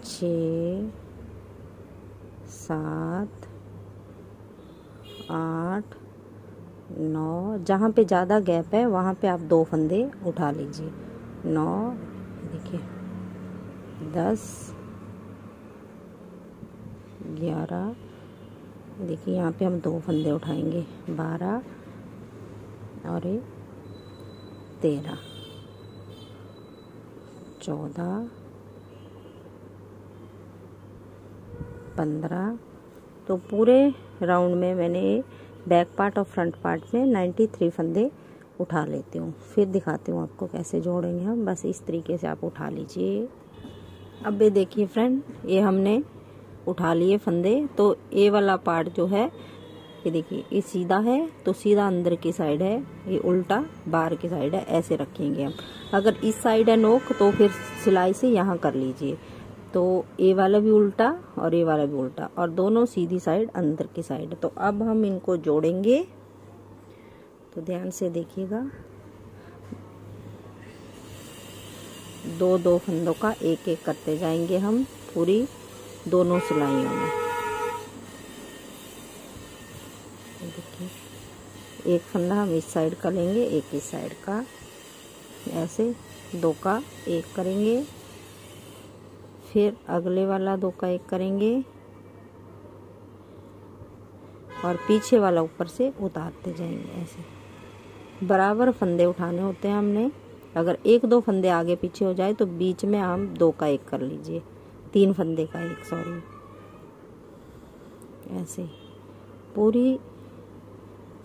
6 7 8 9। जहाँ पे ज़्यादा गैप है वहाँ पे आप 2 फंदे उठा लीजिए। 9 देखिए 10 11 देखिए यहाँ पे हम 2 फंदे उठाएंगे। 12 और 13 14 15 तो पूरे राउंड में मैंने बैक पार्ट और फ्रंट पार्ट में 93 फंदे उठा लेती हूँ। फिर दिखाती हूँ आपको कैसे जोड़ेंगे हम। बस इस तरीके से आप उठा लीजिए। अब ये देखिए फ्रेंड, ये हमने उठा लिए फंदे। तो ये वाला पार्ट जो है, ये देखिए, ये सीधा है तो सीधा अंदर की साइड है, ये उल्टा बाहर की साइड है। ऐसे रखेंगे हम। अगर इस साइड है नोक तो फिर सिलाई से यहाँ कर लीजिए। तो ये वाला भी उल्टा और ये वाला भी उल्टा, और दोनों सीधी साइड अंदर की साइड। तो अब हम इनको जोड़ेंगे, तो ध्यान से देखिएगा। 2-2 फंदों का एक एक करते जाएंगे हम पूरी दोनों सिलाइयों में। देखिए, एक फंदा हम इस साइड का लेंगे, एक इस साइड का, ऐसे 2 का एक करेंगे। फिर अगले वाला 2 का एक करेंगे और पीछे वाला ऊपर से उतारते जाएंगे। ऐसे बराबर फंदे उठाने होते हैं हमने। अगर 1-2 फंदे आगे पीछे हो जाए तो बीच में हम 2 का एक कर लीजिए, 3 फंदे का एक, सॉरी। ऐसे पूरी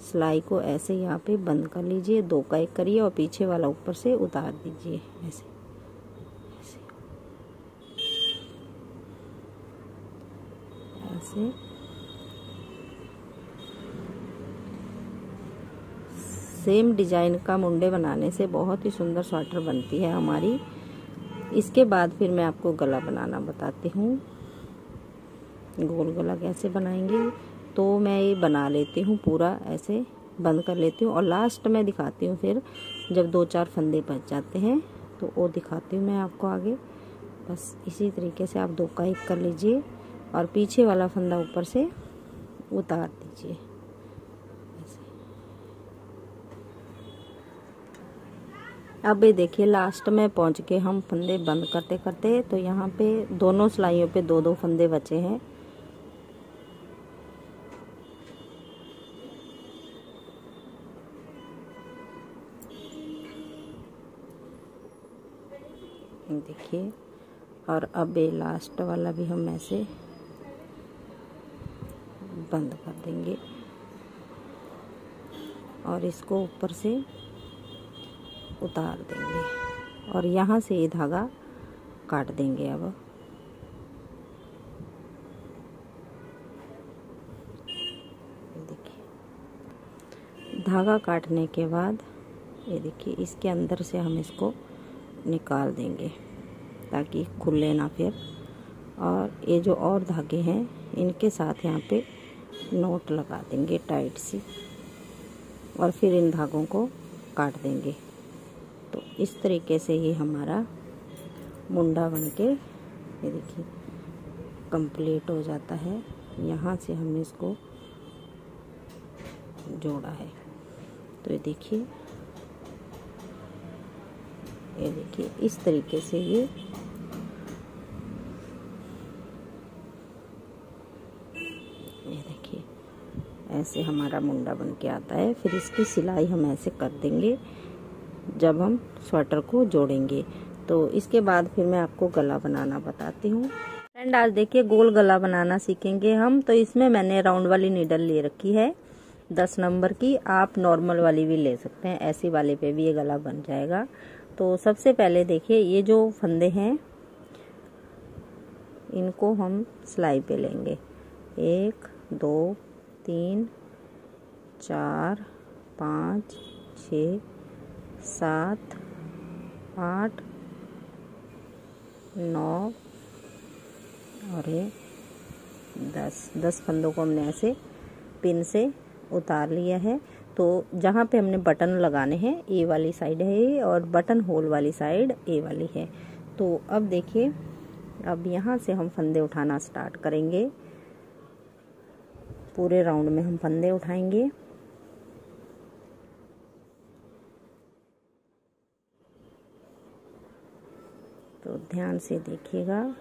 सिलाई को ऐसे यहाँ पे बंद कर लीजिए, 2 का एक करिए और पीछे वाला ऊपर से उतार दीजिए। ऐसे ऐसे सेम डिजाइन का मुंडे बनाने से बहुत ही सुंदर स्वेटर बनती है हमारी। इसके बाद फिर मैं आपको गला बनाना बताती हूँ। गोल गला कैसे बनाएंगे, तो मैं ये बना लेती हूँ पूरा, ऐसे बंद कर लेती हूँ और लास्ट में दिखाती हूँ। फिर जब 2-4 फंदे बच जाते हैं तो वो दिखाती हूँ मैं आपको आगे। बस इसी तरीके से आप 2 का एक कर लीजिए और पीछे वाला फंदा ऊपर से उतार दीजिए। अब ये देखिए, लास्ट में पहुंच के हम फंदे बंद करते करते, तो यहाँ पे दोनों सिलाइयों पे 2-2 फंदे बचे हैं। देखिए, और अब ये लास्ट वाला भी हम ऐसे बंद कर देंगे और इसको ऊपर से उतार देंगे और यहाँ से ये धागा काट देंगे। अब देखिए, धागा काटने के बाद ये देखिए, इसके अंदर से हम इसको निकाल देंगे ताकि खुले ना फिर। और ये जो और धागे हैं इनके साथ यहाँ पे नोट लगा देंगे टाइट सी, और फिर इन धागों को काट देंगे। तो इस तरीके से ये हमारा मुंडा बनके, ये देखिए, कंप्लीट हो जाता है। यहाँ से हमने इसको जोड़ा है। तो ये देखिए इस तरीके से ये देखिए ऐसे हमारा मुंडा बन के आता है। फिर इसकी सिलाई हम ऐसे कर देंगे जब हम स्वेटर को जोड़ेंगे। तो इसके बाद फिर मैं आपको गला बनाना बताती हूँ। फ्रेंड, आज देखिए गोल गला बनाना सीखेंगे हम। तो इसमें मैंने राउंड वाली नीडल ले रखी है 10 नंबर की। आप नॉर्मल वाली भी ले सकते हैं, ऐसी वाले पे भी ये गला बन जाएगा। तो सबसे पहले देखिए, ये जो फंदे हैं इनको हम सिलाई पे लेंगे। 1 2 3 4 5 6 7 8 9 और ये 10 फंदों को हमने ऐसे पिन से उतार लिया है। तो जहाँ पे हमने बटन लगाने हैं ए वाली साइड है ये, और बटन होल वाली साइड ए वाली है। तो अब देखिए, अब यहाँ से हम फंदे उठाना स्टार्ट करेंगे। पूरे राउंड में हम फंदे उठाएंगे। तो ध्यान से देखिएगा,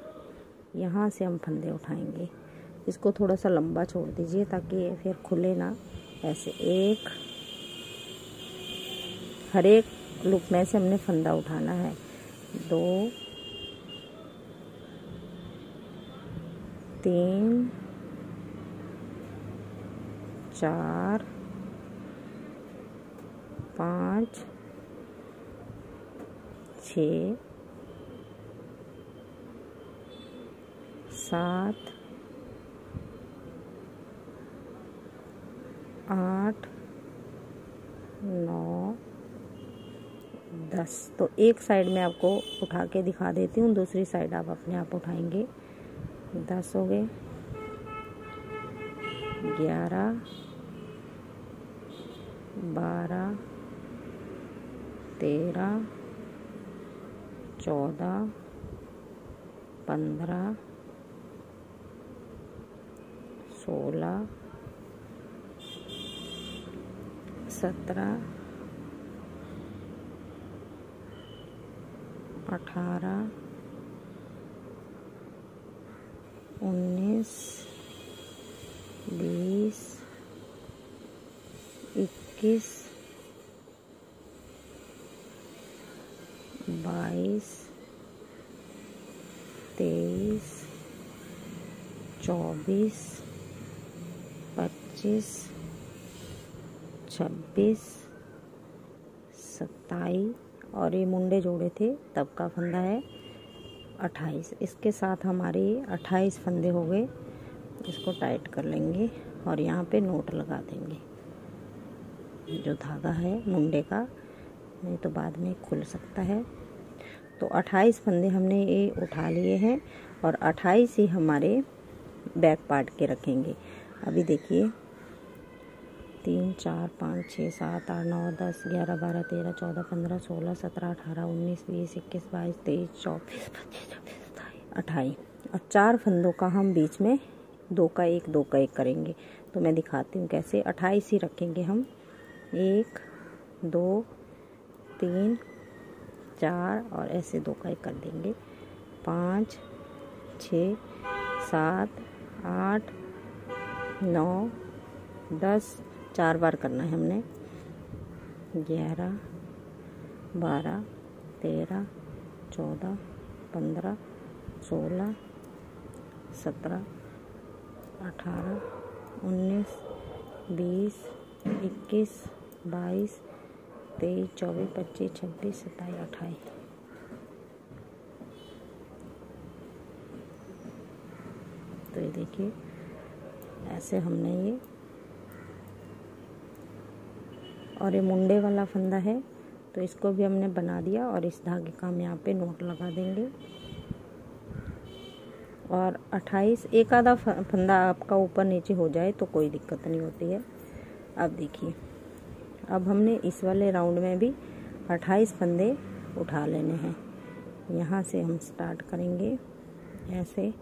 यहाँ से हम फंदे उठाएंगे। इसको थोड़ा सा लंबा छोड़ दीजिए ताकि फिर खुले ना। ऐसे एक, हर एक लूप में से हमने फंदा उठाना है। 2 3 4 5 6 7 8 9 10। तो एक साइड में आपको उठा के दिखा देती हूँ, दूसरी साइड आप अपने आप उठाएंगे। 10 हो गए, 11 12 13 14 15 16 17 18 19 20 21 22 23 24 25 26 27 और ये मुंडे जोड़े थे तब का फंदा है 28। इसके साथ हमारे 28 फंदे हो गए। इसको टाइट कर लेंगे और यहाँ पे नोट लगा देंगे। जो धागा है मुंडे का, नहीं तो बाद में खुल सकता है। तो 28 फंदे हमने ये उठा लिए हैं और 28 ही हमारे बैक पार्ट के रखेंगे। अभी देखिए 3 4 5 6 7 8 9 10 11 12 13 14 15 16 17 18 19 20 21 22 23 24 25 26 27 28 और 4 फंदों का हम बीच में 2 का 1 2 का 1 करेंगे। तो मैं दिखाती हूँ कैसे। 28 ही रखेंगे हम। 1 2 3 4 और ऐसे 2 का 1 कर देंगे। 5 6 7 8 9 10 4 बार करना है हमने। 11 12 13 14 15 16 17 18 19 20 21 22 23 24 25 26 27 28। तो ये देखिए ऐसे हमने ये, और ये मुंडे वाला फंदा है तो इसको भी हमने बना दिया और इस धागे का हम यहाँ पे नोट लगा देंगे। और 28 एक आधा फंदा आपका ऊपर नीचे हो जाए तो कोई दिक्कत नहीं होती है। अब देखिए, अब हमने इस वाले राउंड में भी 28 फंदे उठा लेने हैं। यहाँ से हम स्टार्ट करेंगे ऐसे।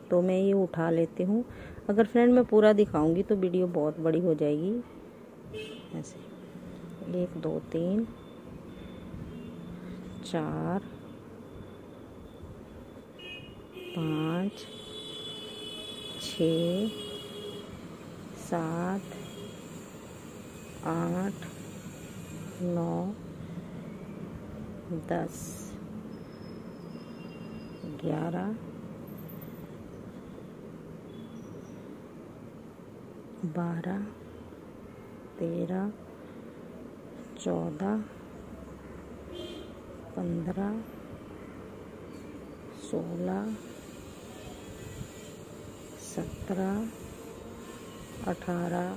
तो मैं ये उठा लेती हूँ। अगर फ्रेंड मैं पूरा दिखाऊंगी तो वीडियो बहुत बड़ी हो जाएगी। ऐसे 1 2 3 4 5 6 7 8 9 10 11 12 13 14 15 16 17 18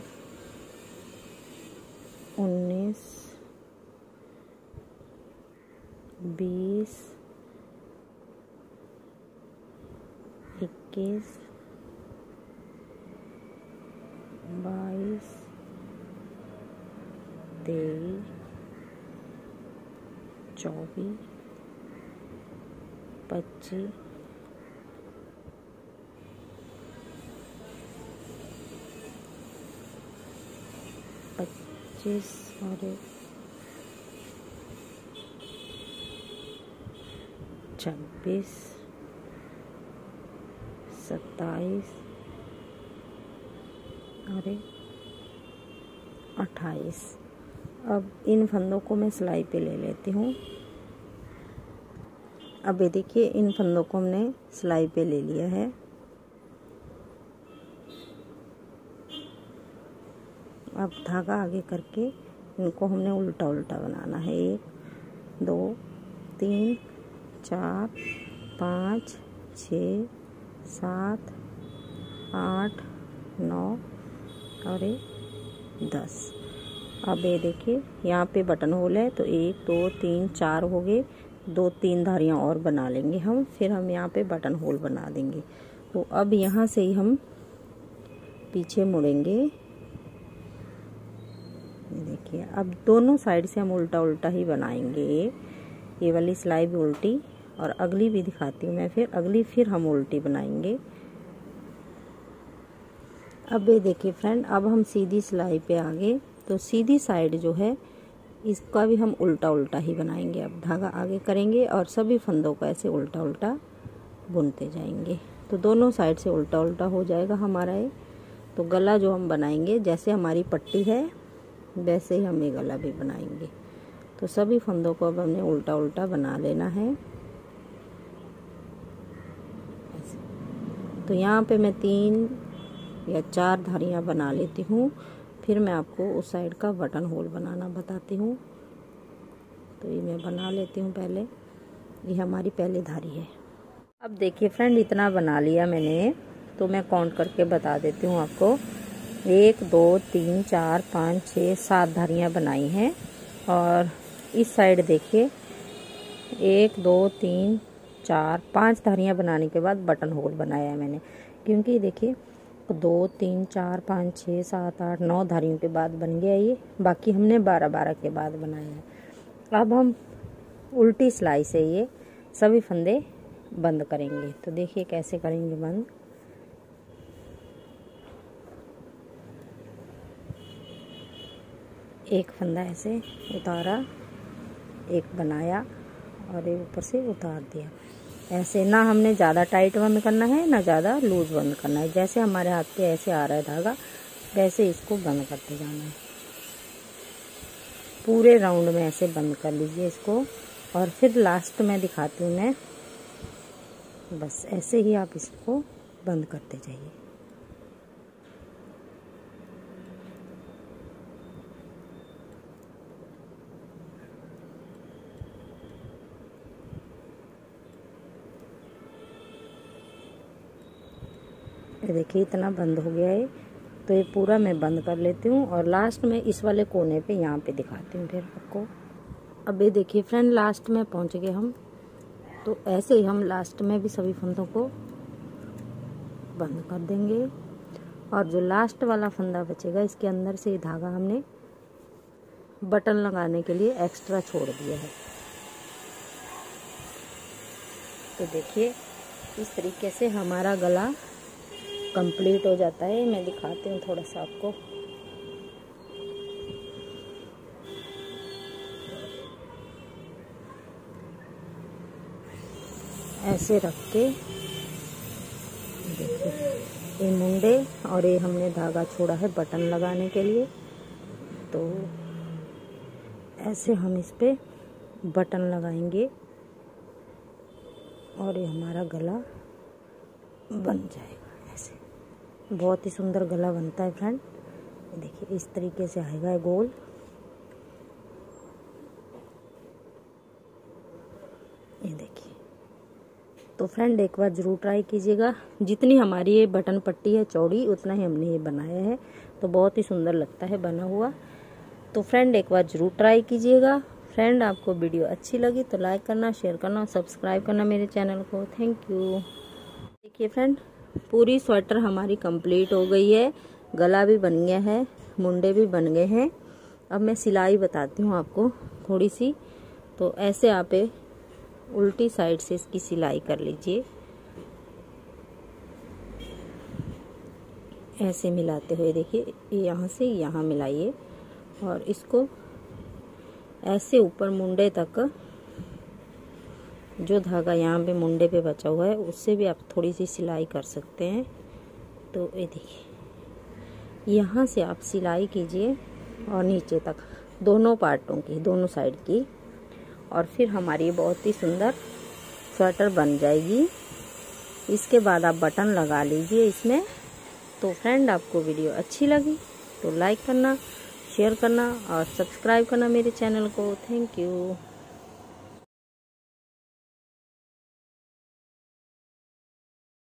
19 20 21 22 23 24 25 25 और 26 27 और 28। अब इन फंदों को मैं सिलाई पे ले लेती हूँ। अब ये देखिए इन फंदों को हमने सिलाई पे ले लिया है। अब धागा आगे करके इनको हमने उल्टा उल्टा बनाना है। 1 2 3 4 5 6 7 8 9 और 10। अब ये देखिए यहाँ पे बटन होल है, तो 1 2 3 4 हो गए। 2-3 धारियाँ और बना लेंगे हम, फिर हम यहाँ पे बटन होल बना देंगे। तो अब यहाँ से ही हम पीछे मुड़ेंगे। ये देखिए अब दोनों साइड से हम उल्टा उल्टा ही बनाएंगे। ये वाली सिलाई भी उल्टी, और अगली भी दिखाती हूँ मैं, फिर अगली फिर हम उल्टी बनाएंगे। अब ये देखिए फ्रेंड, अब हम सीधी सिलाई पे आ गए। तो सीधी साइड जो है इसका भी हम उल्टा उल्टा ही बनाएंगे। अब धागा आगे करेंगे और सभी फंदों को ऐसे उल्टा उल्टा बुनते जाएंगे। तो दोनों साइड से उल्टा उल्टा हो जाएगा हमारा ये। तो गला जो हम बनाएंगे, जैसे हमारी पट्टी है वैसे ही हम ये गला भी बनाएंगे। तो सभी फंदों को अब हमने उल्टा उल्टा बना लेना है। तो यहाँ पे मैं 3 या 4 धारियाँ बना लेती हूँ, फिर मैं आपको उस साइड का बटन होल बनाना बताती हूँ। तो ये मैं बना लेती हूँ पहले। ये हमारी पहली धारी है। अब देखिए फ्रेंड, इतना बना लिया मैंने, तो मैं काउंट करके बता देती हूँ आपको। 1 2 3 4 5 6 7 धारियाँ बनाई हैं। और इस साइड देखिए 1 2 3 4 5 धारियाँ बनाने के बाद बटन होल बनाया है मैंने, क्योंकि देखिए 2 3 4 5 6 7 8 9 धारियों के बाद बन गया ये। बाकी हमने 12 के बाद बनाया है। अब हम उल्टी सिलाई से ये सभी फंदे बंद करेंगे। तो देखिए कैसे करेंगे बंद। एक फंदा ऐसे उतारा, एक बनाया और एक ऊपर से उतार दिया। ऐसे ना हमने ज़्यादा टाइट बंद करना है ना ज़्यादा लूज बंद करना है। जैसे हमारे हाथ पे ऐसे आ रहा है धागा, वैसे इसको बंद करते जाना है। पूरे राउंड में ऐसे बंद कर लीजिए इसको। और फिर लास्ट में दिखाती हूँ मैं। बस ऐसे ही आप इसको बंद करते जाइए। ये देखिए इतना बंद हो गया है। तो ये पूरा मैं बंद कर लेती हूँ और लास्ट में इस वाले कोने पे यहाँ पे दिखाती हूँ फिर आपको। अब ये देखिए फ्रेंड, लास्ट में पहुँच गए हम। तो ऐसे ही हम लास्ट में भी सभी फंदों को बंद कर देंगे। और जो लास्ट वाला फंदा बचेगा, इसके अंदर से धागा हमने बटन लगाने के लिए एक्स्ट्रा छोड़ दिया है। तो देखिए इस तरीके से हमारा गला कंप्लीट हो जाता है। मैं दिखाती हूँ थोड़ा सा आपको। ऐसे रख के देखिए, ये मुंडे और ये हमने धागा छोड़ा है बटन लगाने के लिए। तो ऐसे हम इस पे बटन लगाएंगे और ये हमारा गला बन जाएगा। ऐसे बहुत ही सुंदर गला बनता है फ्रेंड। देखिए इस तरीके से आएगा गोल। ये देखिए। तो फ्रेंड एक बार ज़रूर ट्राई कीजिएगा। जितनी हमारी ये बटन पट्टी है चौड़ी, उतना ही हमने ये बनाया है। तो बहुत ही सुंदर लगता है बना हुआ। तो फ्रेंड एक बार ज़रूर ट्राई कीजिएगा। फ्रेंड आपको वीडियो अच्छी लगी तो लाइक करना, शेयर करना और सब्सक्राइब करना मेरे चैनल को। Thank you. देखिए फ्रेंड, पूरी स्वेटर हमारी कंप्लीट हो गई है। गला भी बन गया है, मुंडे भी बन गए हैं। अब मैं सिलाई बताती हूँ आपको थोड़ी सी। तो ऐसे आप उल्टी साइड से इसकी सिलाई कर लीजिए, ऐसे मिलाते हुए। देखिए यहाँ से यहाँ मिलाइए और इसको ऐसे ऊपर मुंडे तक, जो धागा यहाँ पे मुंडे पे बचा हुआ है उससे भी आप थोड़ी सी सिलाई कर सकते हैं। तो ये देखिए यहाँ से आप सिलाई कीजिए और नीचे तक दोनों पार्टों की, दोनों साइड की। और फिर हमारी बहुत ही सुंदर स्वेटर बन जाएगी। इसके बाद आप बटन लगा लीजिए इसमें। तो फ्रेंड आपको वीडियो अच्छी लगी तो लाइक करना, शेयर करना और सब्सक्राइब करना मेरे चैनल को। Thank you.